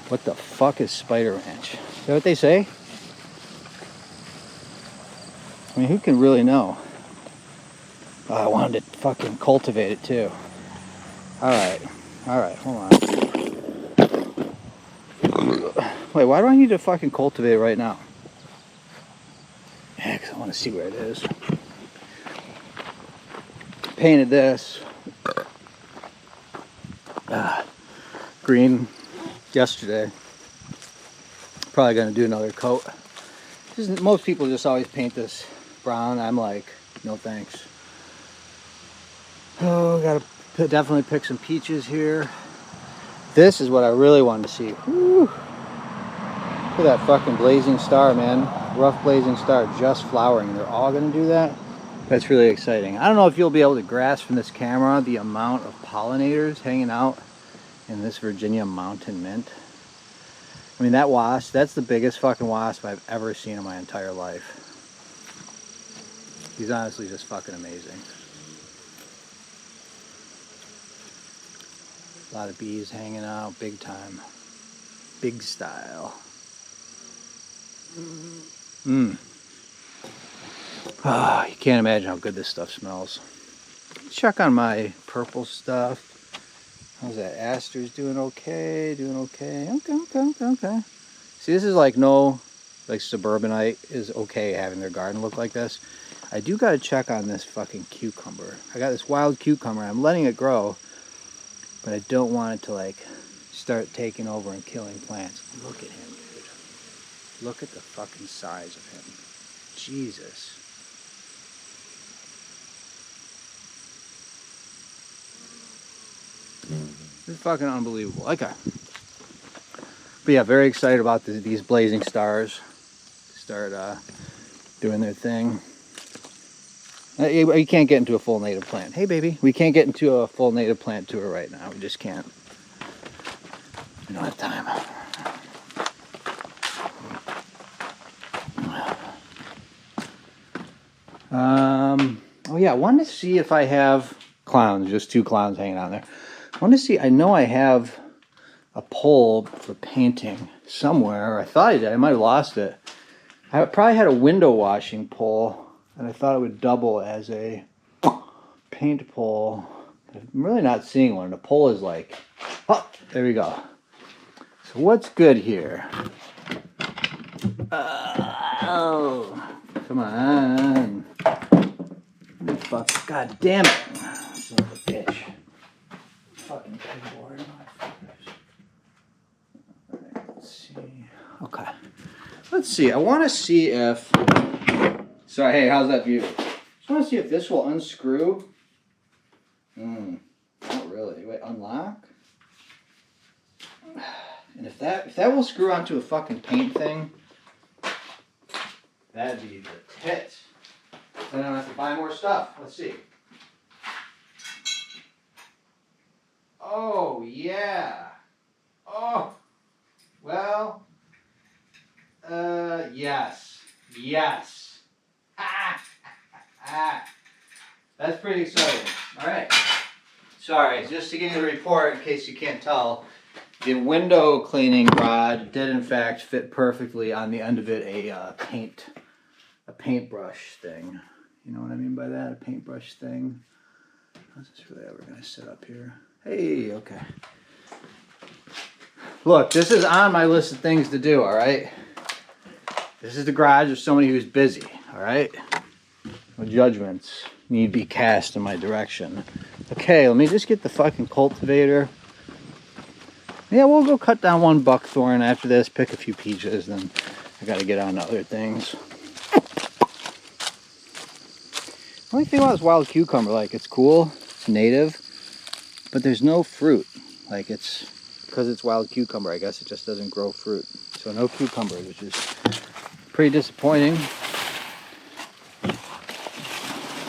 what the fuck is Spider Ranch? Is that what they say? I mean, who can really know? Oh, I wanted to fucking cultivate it too. Alright, hold on. Wait, why do I need to fucking cultivate it right now? Yeah, because I want to see where it is. Painted this green yesterday. Probably going to do another coat. Most people just always paint this brown. I'm like, no thanks. Oh, gotta definitely pick some peaches here. This is what I really wanted to see. Woo. Look at that fucking blazing star, man. Rough blazing star just flowering. And they're all gonna do that. That's really exciting. I don't know if you'll be able to grasp from this camera the amount of pollinators hanging out in this Virginia mountain mint. I mean, that wasp, that's the biggest fucking wasp I've ever seen in my entire life. He's honestly just fucking amazing. A lot of bees hanging out, big time. Big style. Ah, you can't imagine how good this stuff smells. Check on my purple stuff. How's that? Aster's doing okay, doing okay. Okay. See, this is like the like suburbanite is okay having their garden look like this. I do got to check on this fucking cucumber. I got this wild cucumber. I'm letting it grow, but I don't want it to like start taking over and killing plants. Look at him, dude. Look at the fucking size of him. Jesus. This is fucking unbelievable. Okay. But yeah, very excited about these blazing stars. Start doing their thing. You can't get into a full native plant. Hey, baby. We can't get into a full native plant tour right now. We just can't. We don't have time. Oh yeah, I wanted to see if I have clowns. Just 2 clowns hanging on there. I want to see. I know I have a pole for painting somewhere. I thought I did. I might have lost it. I probably had a window washing pole, and I thought it would double as a paint pole. I'm really not seeing one. The pole is like, oh, there we go. So what's good here? Oh, come on. Fuck, god damn it. Son of a bitch. Fucking pegboard. Alright, let's see. Okay. Let's see. I want to see if... Sorry, hey, how's that view? Just want to see if this will unscrew. Not really. Wait, unlock? And if that will screw onto a fucking paint thing, that'd be the tits. Then I don't have to buy more stuff. Let's see. Oh, yeah. Oh, well, yes. Yes. That's pretty exciting. All right. Sorry, just to give you the report in case you can't tell, the window cleaning rod did in fact fit perfectly on the end of it a paintbrush thing. You know what I mean by that? A paintbrush thing. How's this really ever going to sit up here? Hey, okay. Look, this is on my list of things to do, all right? This is the garage of somebody who's busy, all right? No judgments need be cast in my direction. Okay, let me just get the fucking cultivator. Yeah, we'll go cut down 1 buckthorn after this, pick a few peaches, then I got to get on to other things. The only thing about this wild cucumber, like, it's cool, it's native, but there's no fruit. Like, it's, because it's wild cucumber, I guess it just doesn't grow fruit. So no cucumbers, which is pretty disappointing.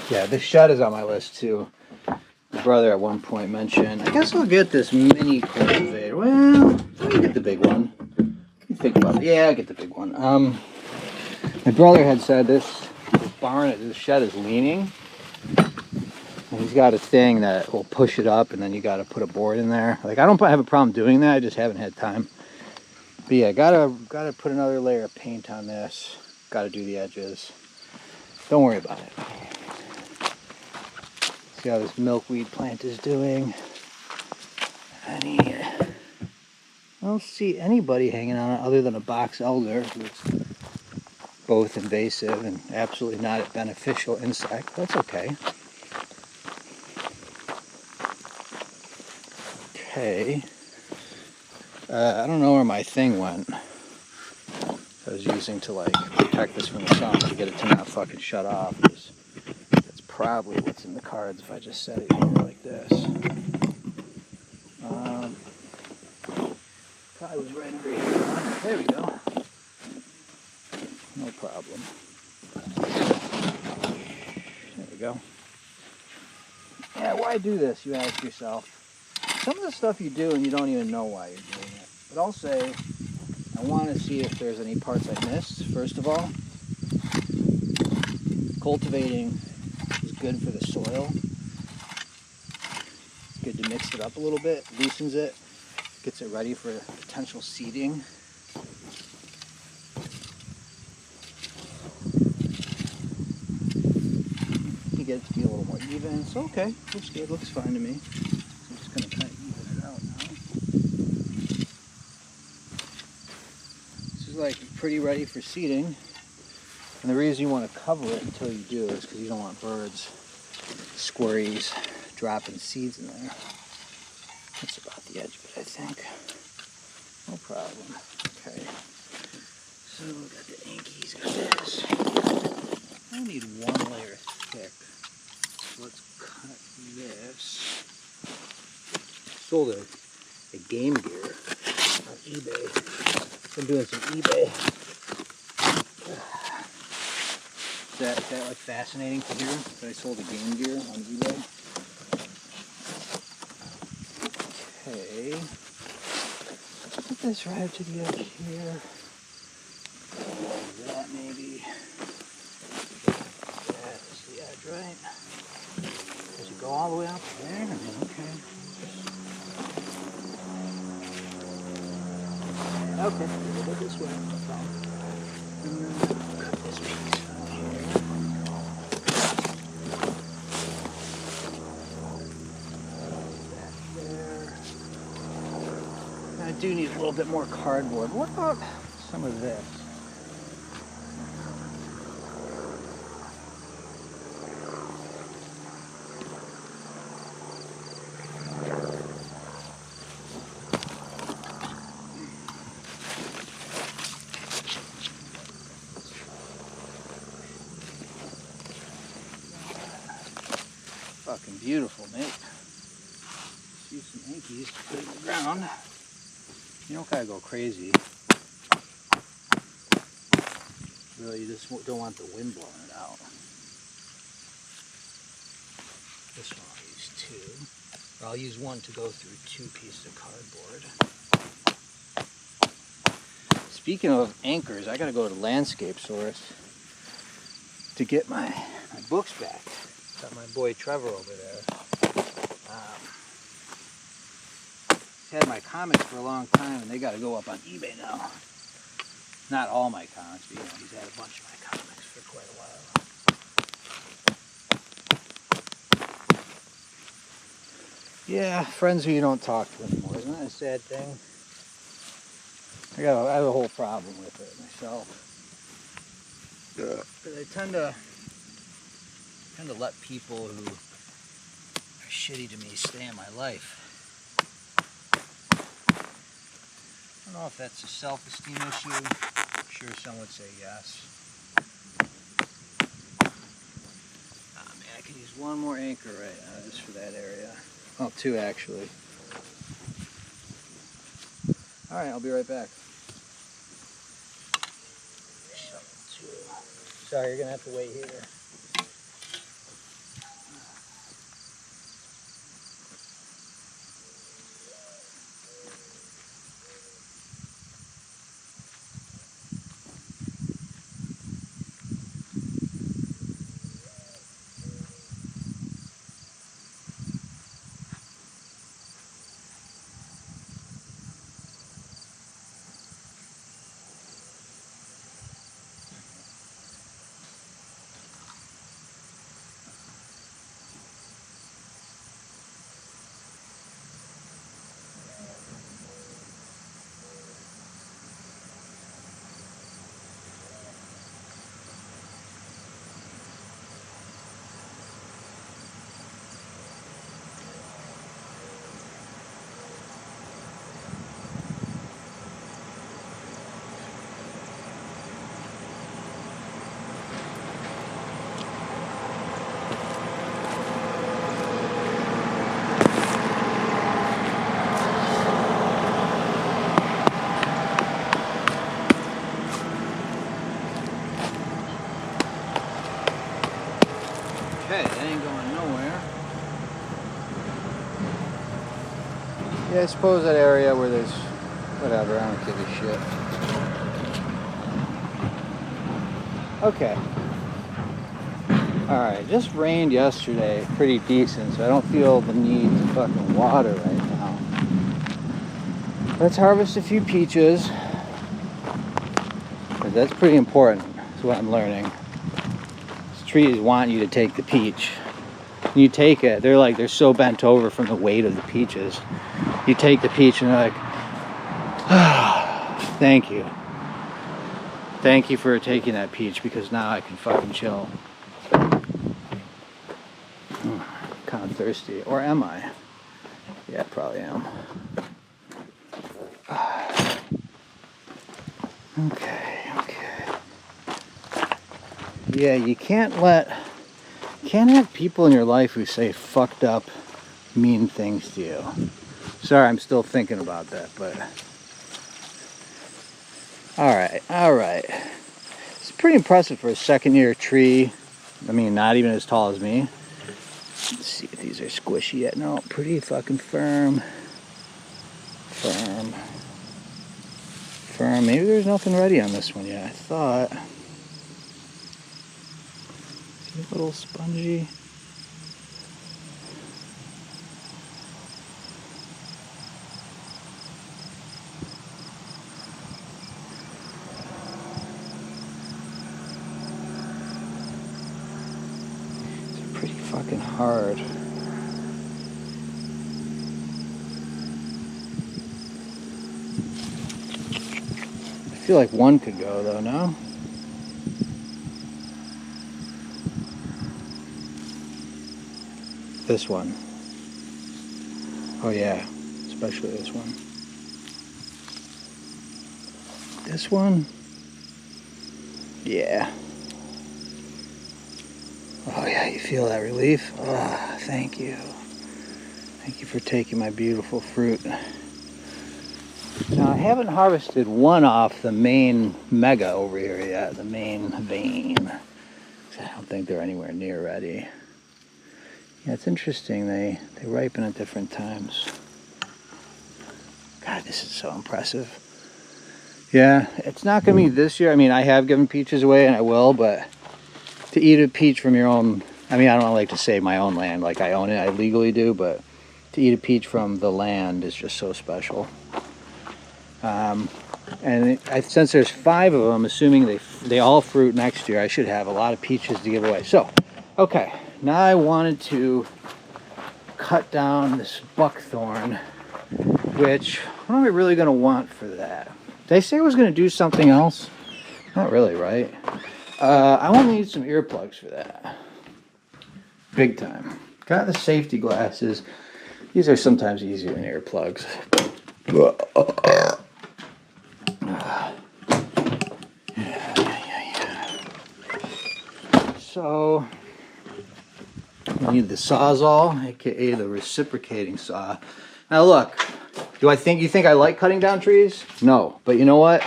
Yeah, this shed is on my list, too. My brother at one point mentioned, I guess I'll get this mini cultivator. Well, let me get the big one. Let me think about it. Yeah, I'll get the big one. My brother had said this shed is leaning. And he's got a thing that will push it up, and then you got to put a board in there. Like, I don't have a problem doing that. I just haven't had time. But yeah, gotta put another layer of paint on this. Got to do the edges. Don't worry about it. See how this milkweed plant is doing. I don't see anybody hanging on it other than a box elder, who's both invasive and absolutely not a beneficial insect. That's okay. Okay. I don't know where my thing went. I was using to like protect this from the sun to get it to not fucking shut off. That's probably what's in the cards if I just set it here like this. Probably was right over here. There we go. No problem. There we go. Yeah, why do this, you ask yourself. Some of the stuff you do and you don't even know why you're doing it. But I'll say, I want to see if there's any parts I missed, first of all. Cultivating is good for the soil. It's good to mix it up a little bit, loosens it, gets it ready for potential seeding. You get it to be a little more even. So okay, looks good, looks fine to me. I'm just going to kind of even it out now. This is like pretty ready for seeding. And the reason you want to cover it until you do is because you don't want birds, squirries, dropping seeds in there. That's about the edge of it, I think. No problem. Okay. So we got the Ankies, got this. I need one layer thick. So let's cut this. Sold a Game Gear on eBay. Been doing some eBay. Is that like fascinating to hear that I sold a Game Gear on eBay? Okay. Put this right up to the edge here. That maybe. That's the edge, right? Does it go all the way out to there? Okay. Okay, we'll go this way. No problem. And then cut this piece out here. That there. I do need a little bit more cardboard. What about some of this? Fucking beautiful, mate. See some Ankies put in the ground. You don't gotta go crazy. Really, you just don't want the wind blowing it out. This one I'll use two. Or I'll use one to go through two pieces of cardboard. Speaking of anchors, I gotta go to Landscape Source to get my books back. Got my boy Trevor over there. He's had my comics for a long time, and they got to go up on eBay now. Not all my comics, but he's had a bunch of my comics for quite a while. Yeah, friends who you don't talk to anymore. Isn't that a sad thing? I have a whole problem with it myself. But I tend to let people who are shitty to me stay in my life. I don't know if that's a self-esteem issue. I'm sure some would say yes. Ah man, I could use one more anchor right now just for that area. Well, two actually. Alright, I'll be right back. Sorry, you're gonna have to wait here. Okay, that ain't going nowhere. Yeah, I suppose that area where there's whatever, I don't give a shit. Okay. Alright, just rained yesterday, pretty decent, so I don't feel the need to fucking water right now. Let's harvest a few peaches. That's pretty important, is what I'm learning. Trees want you to take the peach. You take it, they're so bent over from the weight of the peaches. You take the peach and they're like, ah, thank you. Thank you for taking that peach, because now I can fucking chill. Kind of thirsty. Or am I? Yeah, I probably am. Okay. Yeah, you can't have people in your life who say fucked up, mean things to you. Sorry, I'm still thinking about that, but... Alright. It's pretty impressive for a second-year tree. I mean, not even as tall as me. Let's see if these are squishy yet. No, pretty fucking firm. Firm. Maybe there's nothing ready on this one yet. I thought. A little spongy. It's pretty fucking hard. I feel like one could go though, no? This one. Oh yeah, especially this one. This one? Yeah. Oh yeah, you feel that relief? Oh, thank you. Thank you for taking my beautiful fruit. Now, I haven't harvested one off the main mega over here yet, the main vein. I don't think they're anywhere near ready. Yeah, it's interesting, they ripen at different times. God, this is so impressive. Yeah, it's not going to be this year. I mean, I have given peaches away, and I will, but to eat a peach from your own... I mean, I don't like to say my own land, like I own it, I legally do, but to eat a peach from the land is just so special. And since there's 5 of them, assuming they all fruit next year, I should have a lot of peaches to give away. So, okay, now I wanted to cut down this buckthorn, which, what am I really going to want for that? Did I say I was going to do something else? Not really, right? I will need some earplugs for that. Big time. Got the safety glasses. These are sometimes easier than earplugs. So, I need the Sawzall, aka the reciprocating saw. Now look, you think I like cutting down trees? No, but you know what?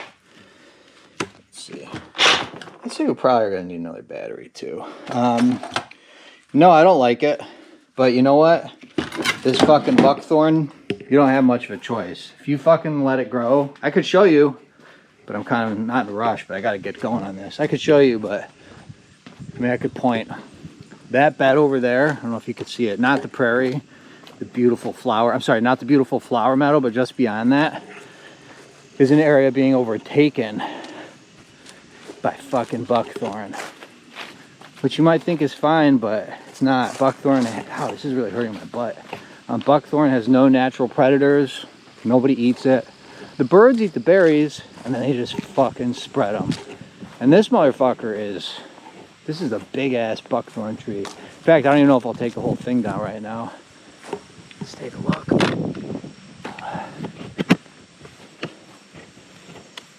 Let's see. I think we're probably gonna need another battery too. No, I don't like it, but you know what? This fucking buckthorn, you don't have much of a choice. If you fucking let it grow, I could show you, but I'm kind of not in a rush, but I gotta get going on this. I could show you, but I mean, I could point that bed over there. I don't know if you could see it. Not the prairie, the beautiful flower. I'm sorry, not the beautiful flower meadow, but just beyond that is an area being overtaken by fucking buckthorn, which you might think is fine, but it's not. Buckthorn, oh, this is really hurting my butt. Buckthorn has no natural predators. Nobody eats it. The birds eat the berries, and then they just fucking spread them. And this motherfucker this is a big ass buckthorn tree. In fact, I don't even know if I'll take the whole thing down right now. Let's take a look.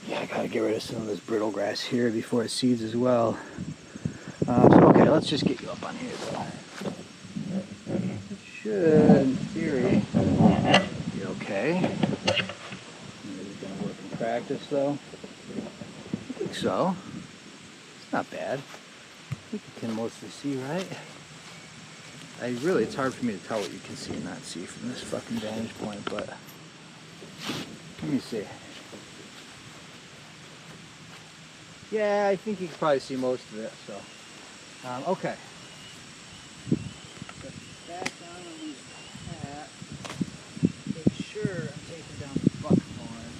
Yeah, I gotta get rid of some of this brittle grass here before it seeds as well. So, okay, let's just get you up on here though. It should, in theory, be okay. Maybe it's gonna work in practice though. I think so. It's not bad. I think you can mostly see, right? It's hard for me to tell what you can see and not see from this fucking vantage point, but let me see. Yeah, I think you can probably see most of it, so. Okay. Back down on these hat. Make sure I'm taking down the buckthorn,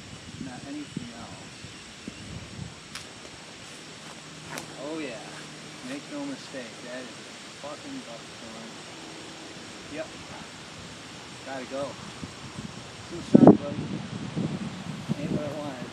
not anything else. Oh yeah. Make no mistake, that is a fucking buckthorn. Yep. Gotta go. Too sorry, buddy. Ain't what I wanted.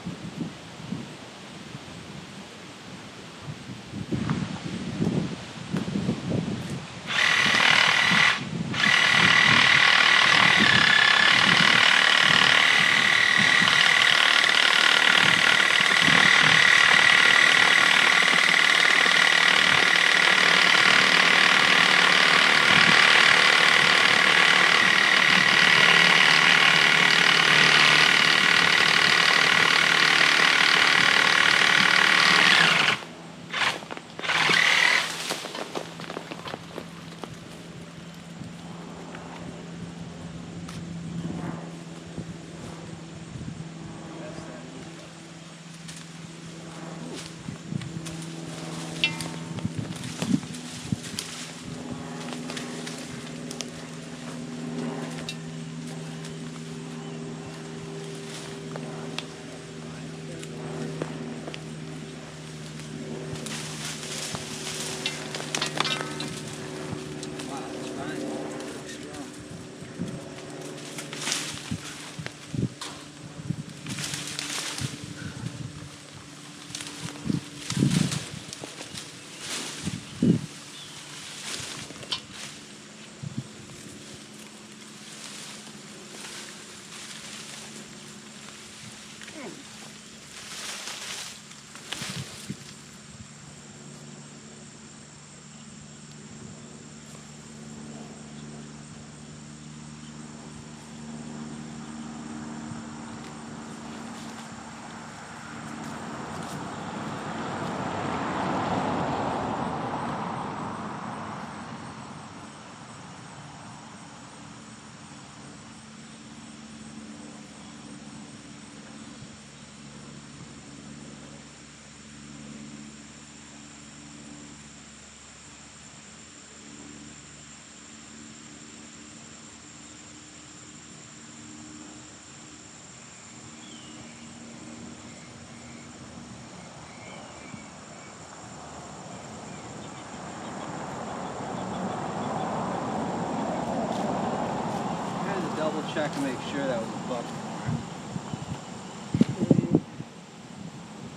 double check and make sure that was a buckthorn.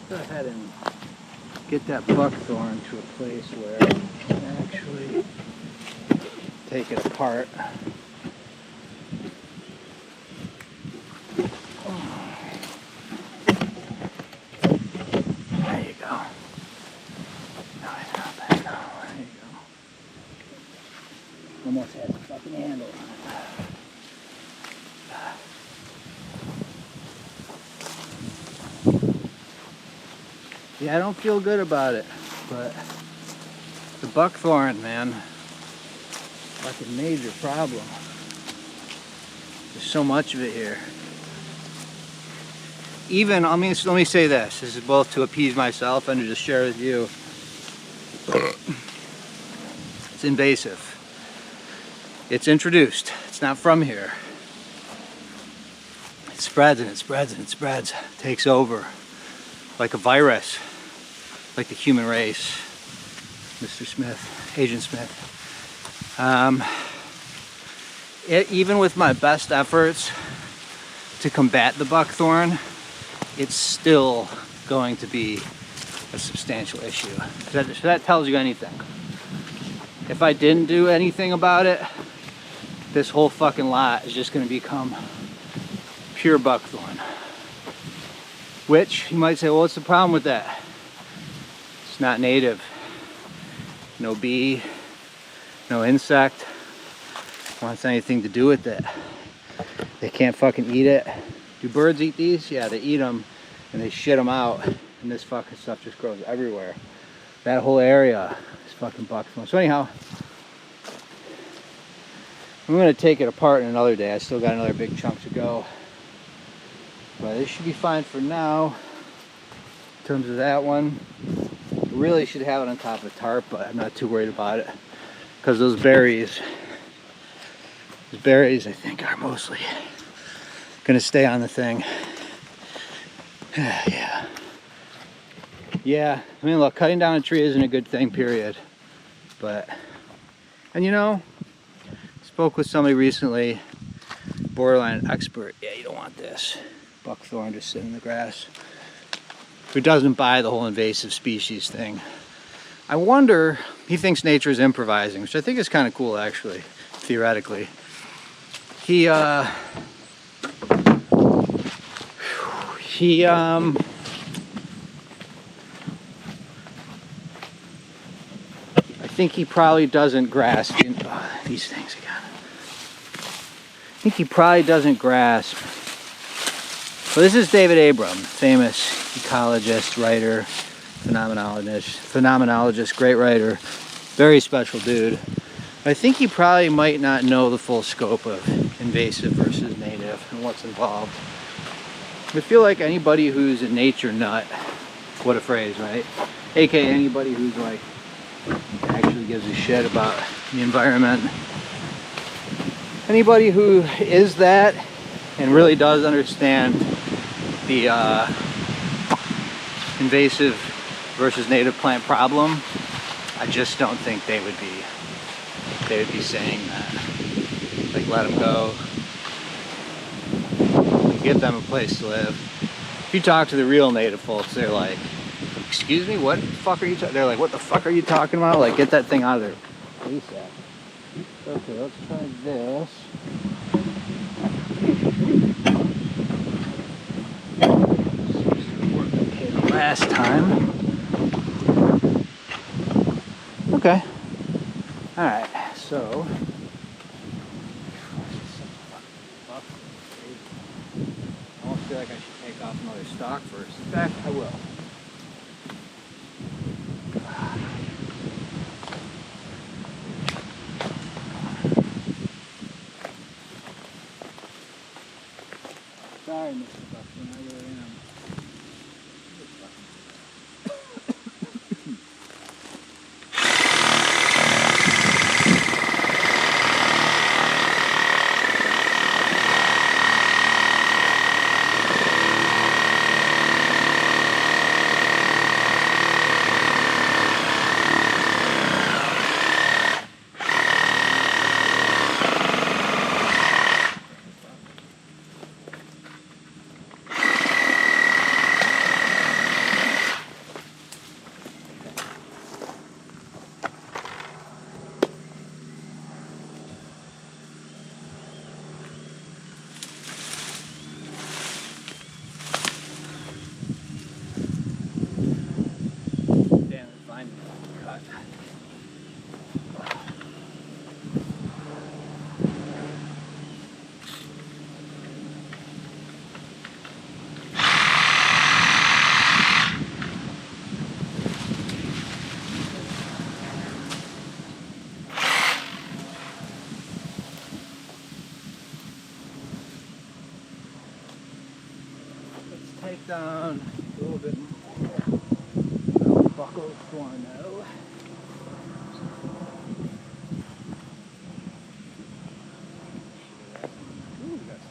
Go ahead and get that buckthorn to a place where I can actually take it apart. There you go. No, there you go. Almost has a fucking handle on it. Yeah, I don't feel good about it, but the buckthorn, man, fucking major problem. There's so much of it here. Even, let me say this. This is both to appease myself and to just share with you. It's invasive. It's introduced. It's not from here. It spreads and it spreads and it spreads. It takes over like a virus, like the human race. Mr. Smith, Agent Smith. Even with my best efforts to combat the buckthorn, it's still going to be a substantial issue. So that tells you anything. If I didn't do anything about it, this whole fucking lot is just going to become pure buckthorn. Which, you might say, well, what's the problem with that? It's not native. No bee, no insect wants anything to do with it. They can't fucking eat it. Do birds eat these? Yeah, they eat them and they shit them out, and this fucking stuff just grows everywhere. That whole area is fucking buckthorn. So anyhow, I'm gonna take it apart in another day. I still got another big chunk to go, but this should be fine for now. In terms of that one, I really should have it on top of a tarp, but I'm not too worried about it because those berries I think are mostly gonna stay on the thing. Yeah, I mean, look, cutting down a tree isn't a good thing, period. But, and you know, spoke with somebody recently, borderline expert. Yeah, you don't want this buckthorn just sitting in the grass. Who doesn't buy the whole invasive species thing. I wonder, he thinks nature is improvising, which I think is kind of cool, actually, theoretically. I think he probably doesn't grasp these things again. I think he probably doesn't grasp. Well, this is David Abram, famous ecologist, writer, phenomenologist, great writer, very special dude. I think he probably might not know the full scope of invasive versus native and what's involved. I feel like anybody who's a nature nut, what a phrase, right? AKA anybody who's like actually gives a shit about the environment. Anybody who is that and really does understand the invasive versus native plant problem, I just don't think they would be saying that. Like, let them go. Give them a place to live. If you talk to the real native folks, they're like, excuse me, what the fuck are you talking? They're like, what the fuck are you talking about? Like, get that thing out of there. ASAP. Okay, let's try this. Okay, the last time. Okay. Alright, so. I almost feel like I should take off another stalk first. In fact, I will. Sorry, Mr. Buckman, I really am. down a little bit more. Buckle Guano. Ooh, that's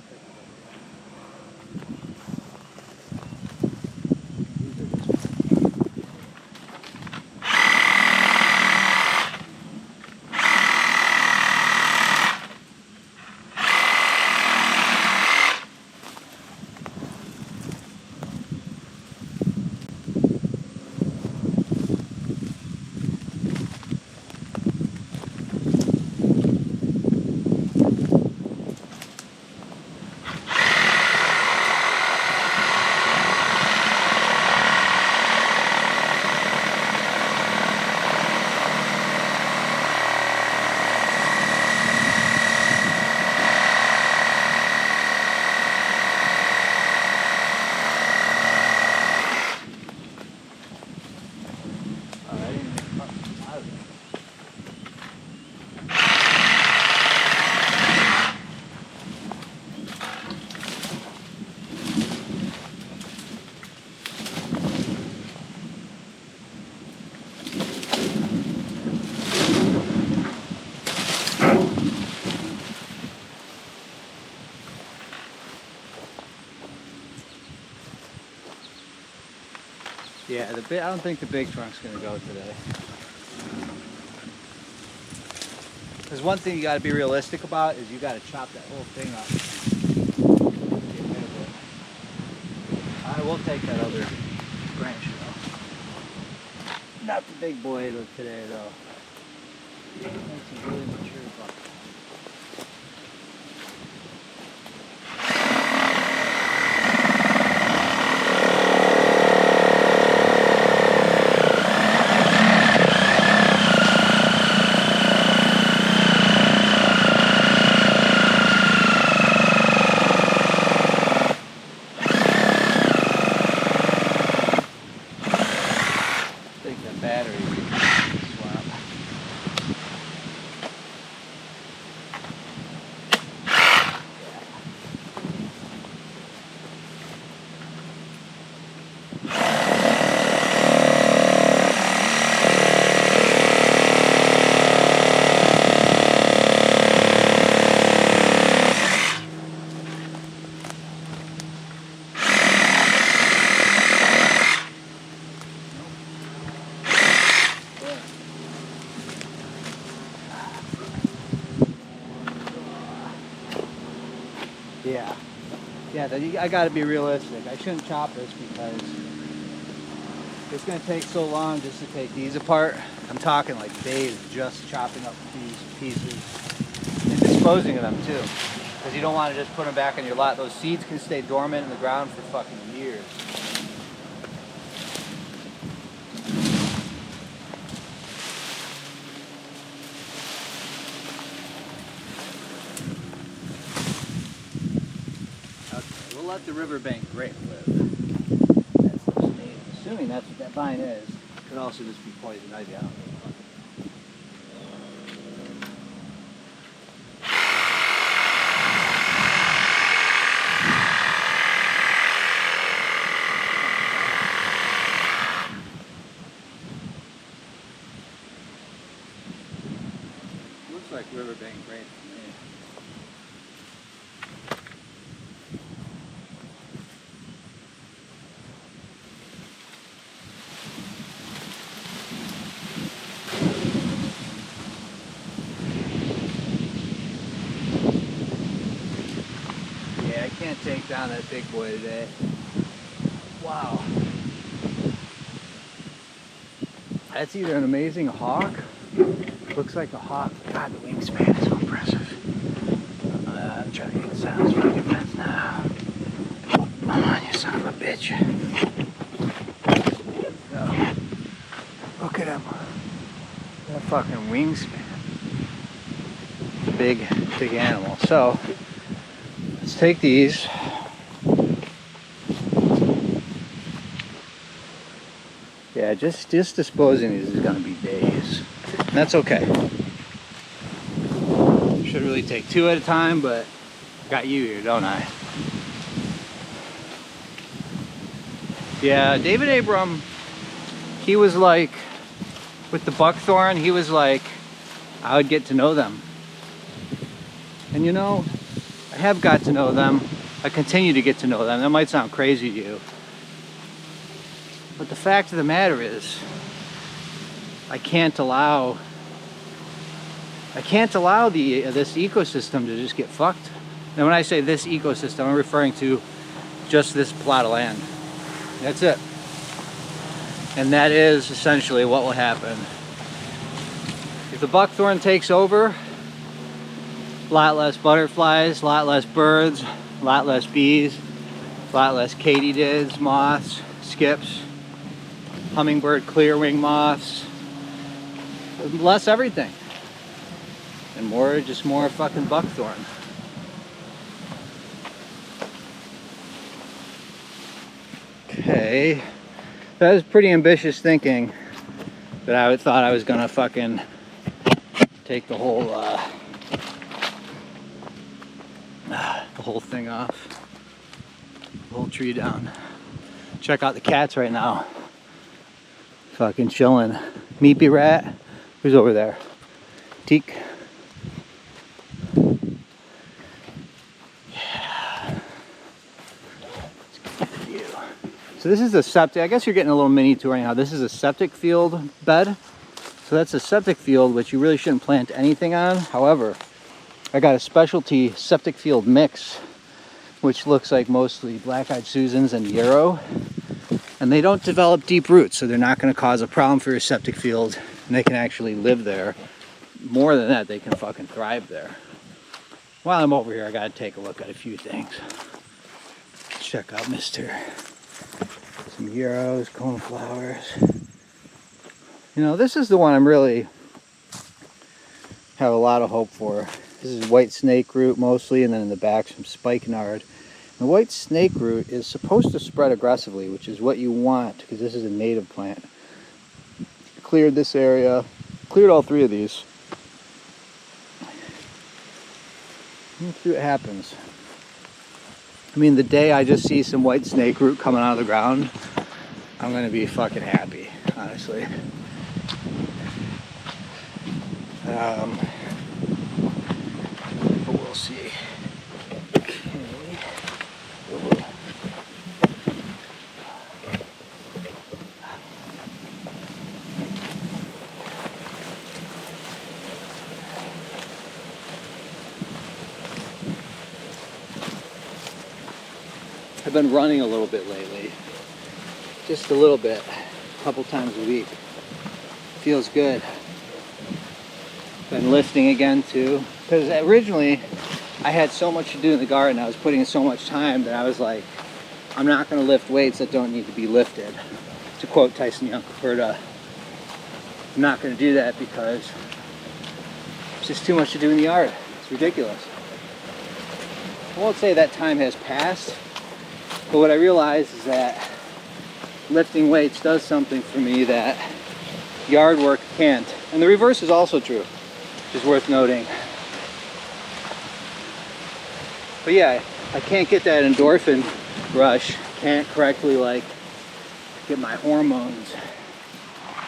yeah, I don't think the big trunk's gonna go today. There's one thing you gotta be realistic about is you gotta chop that whole thing up. Get rid of it. I will take that other branch though. Not the big boy today though. That's a really mature buck. Yeah, I gotta be realistic. I shouldn't chop this because it's gonna take so long just to take these apart. I'm talking like days just chopping up these pieces and disposing of them too. Because you don't want to just put them back in your lot. Those seeds can stay dormant in the ground for fucking years. Let the riverbank grape live. That's the state. Assuming that's what that vine is. Could also just be poison ivy. I don't know. Looks like riverbank grape to me. Can't take down that big boy today. Wow. That's either an amazing hawk. Looks like a hawk. God, the wingspan is so impressive. I'm trying to get the sounds fucking fence now. Come on, you son of a bitch. No. Look at him. That fucking wingspan. Big animal. So, let's take these. Yeah, just disposing these is gonna be days. And that's okay. Should really take two at a time, but I got you here, don't I? Yeah, David Abram, he was like, with the buckthorn, he was like, I would get to know them. And you know, I have got to know them. I continue to get to know them. That might sound crazy to you. But the fact of the matter is, I can't allow this ecosystem to just get fucked. And when I say this ecosystem, I'm referring to just this plot of land. That's it. And that is essentially what will happen. If the buckthorn takes over, a lot less butterflies, a lot less birds, a lot less bees, a lot less katydids, moths, skips, hummingbird, clearwing moths, less everything. And just more fucking buckthorn. Okay, that was pretty ambitious thinking that I thought I was gonna fucking take the whole thing off, the whole tree down. Check out the cats right now, fucking chilling. Meepy rat, who's over there? Teak. So this is a septic, I guess you're getting a little mini tour right now. This is a septic field bed. So that's a septic field, which you really shouldn't plant anything on. However, I got a specialty septic field mix, which looks like mostly black-eyed Susans and yarrow. And they don't develop deep roots, so they're not gonna cause a problem for your septic field. And they can actually live there. More than that, they can fucking thrive there. While I'm over here, I gotta take a look at a few things. Check out some yarrows, coneflowers. You know, this is the one I'm really have a lot of hope for. This is white snake root mostly, and then in the back some spikenard. The white snake root is supposed to spread aggressively, which is what you want because this is a native plant. Cleared this area, cleared all three of these. Let's see what happens. I mean, the day I just see some white snake root coming out of the ground, I'm gonna be fucking happy, honestly. But we'll see. Okay. I've been running a little bit lately. Just a little bit. A couple times a week. Feels good. Been lifting again too. Because originally I had so much to do in the garden. I was putting in so much time that I was like, I'm not going to lift weights that don't need to be lifted. To quote Tyson Yunkaporta, I'm not going to do that because it's just too much to do in the yard. It's ridiculous. I won't say that time has passed, but what I realize is that lifting weights does something for me that yard work can't. And the reverse is also true, which is worth noting. But yeah, I can't get that endorphin rush. Can't correctly get my hormones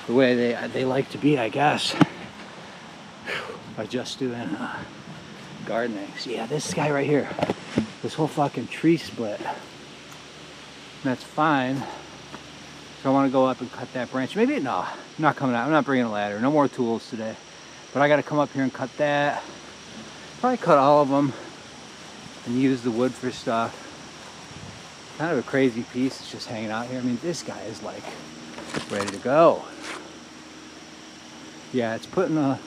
the way they like to be, I guess. By just doing gardening. So yeah, this guy right here, this whole fucking tree split. That's fine. So I want to go up and cut that branch. Maybe, no, I'm not coming out. I'm not bringing a ladder. No more tools today. But I got to come up here and cut that. Probably cut all of them and use the wood for stuff. Kind of a crazy piece. It's just hanging out here. I mean, this guy is like ready to go. Yeah, it's putting a...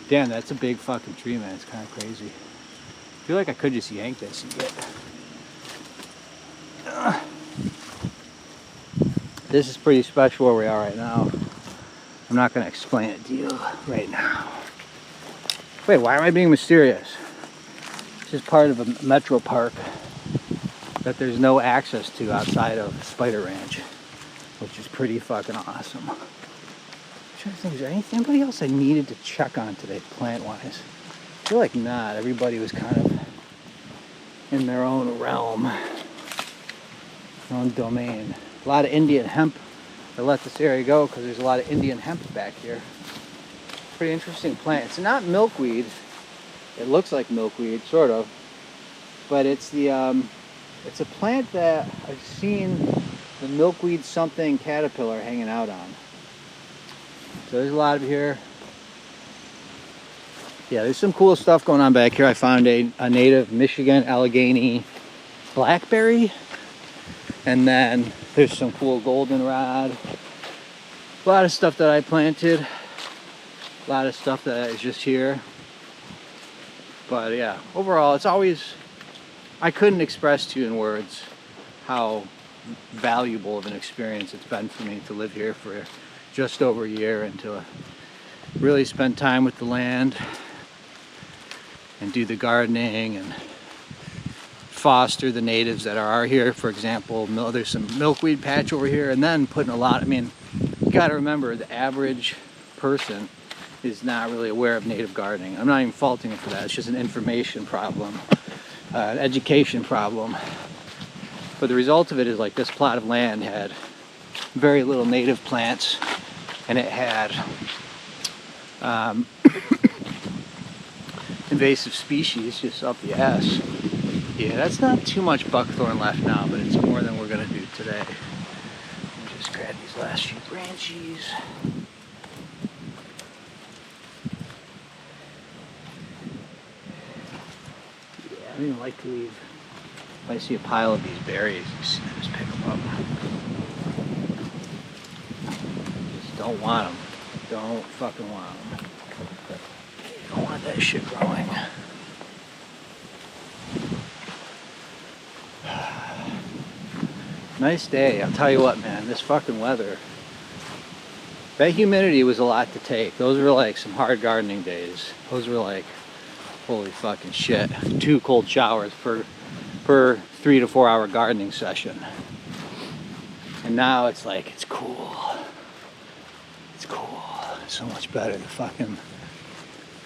Damn, that's a big fucking tree, man. It's kind of crazy. I feel like I could just yank this and get... This is pretty special where we are right now. I'm not going to explain it to you right now. Wait, why am I being mysterious? This is part of a metro park that there's no access to outside of Spider Ranch, which is pretty fucking awesome. I'm trying to think, is there anybody else I needed to check on today, plant-wise? I feel like not. Everybody was kind of in their own realm, their own domain. A lot of Indian hemp. I let this area go because there's a lot of Indian hemp back here. Pretty interesting plant. It's not milkweed. It looks like milkweed, sort of, but it's the it's a plant that I've seen the milkweed something caterpillar hanging out on. So there's a lot of it here. Yeah, there's some cool stuff going on back here. I found a native Michigan Allegheny blackberry, and then there's some cool goldenrod. A lot of stuff that I planted. A lot of stuff that is just here. But yeah, overall, it's always, I couldn't express to you in words how valuable of an experience it's been for me to live here for just over a year and to really spend time with the land and do the gardening and foster the natives that are here. For example, there's some milkweed patch over here, and then putting a lot, I mean, you got to remember the average person is not really aware of native gardening. I'm not even faulting it for that. It's just an information problem, an education problem. But the result of it is like this plot of land had very little native plants, and it had invasive species just up the ass. Yeah, that's not too much buckthorn left now, but it's more than we're gonna do today. Let me just grab these last few branches. Yeah, I don't even like to leave. If I see a pile of these berries, just pick them up. Just don't want them. Don't fucking want them. Don't want that shit growing. Nice day. I'll tell you what, man, this fucking weather. That humidity was a lot to take. Those were like some hard gardening days. Those were like, holy fucking shit. 2 cold showers per 3 to 4 hour gardening session. And now it's like, it's cool. It's cool. It's so much better. The fucking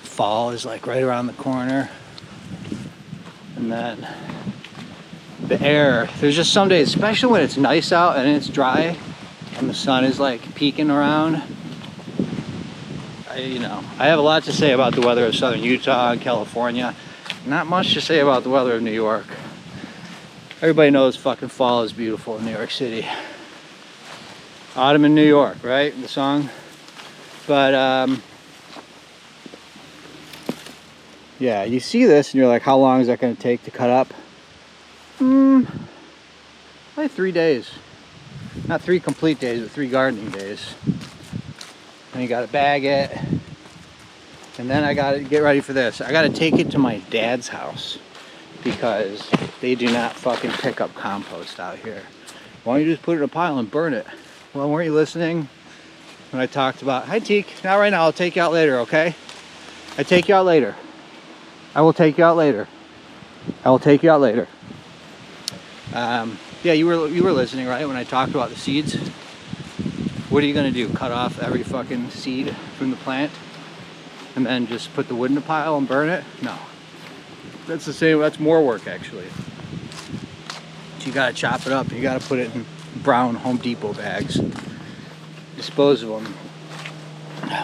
fall is like right around the corner. And then the air, there's just some days, especially when it's nice out and it's dry and the sun is like peeking around. I have a lot to say about the weather of southern Utah and California. Not much to say about the weather of New York. Everybody knows fucking fall is beautiful in New York City. Autumn in New York, right? The song. But yeah, you see this and you're like, how long is that going to take to cut up? Probably 3 days. Not 3 complete days, but 3 gardening days. And you gotta bag it. And then I gotta get ready for this. I gotta take it to my dad's house because they do not fucking pick up compost out here. Why don't you just put it in a pile and burn it? Well, weren't you listening when I talked about, hi Teak, not right now, I'll take you out later, okay? I take you out later. I will take you out later. I will take you out later. Yeah, you were listening, right, when I talked about the seeds? What are you gonna do? Cut off every fucking seed from the plant and then just put the wood in a pile and burn it? No. That's the same, that's more work actually. So you gotta chop it up, you gotta put it in brown Home Depot bags. Dispose of them.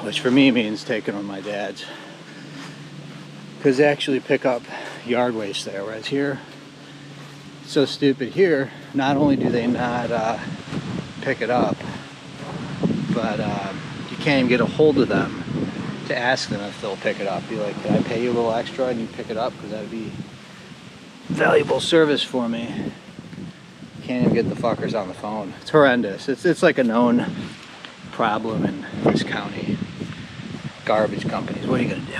Which for me means taking them to my dad's. Because they actually pick up yard waste there, whereas here, it's so stupid here, not only do they not pick it up, but you can't even get a hold of them to ask them if they'll pick it up. Be like, can I pay you a little extra and you pick it up? Because that'd be valuable service for me. Can't even get the fuckers on the phone. It's horrendous. It's like a known problem in this county. Garbage companies. What are you gonna do?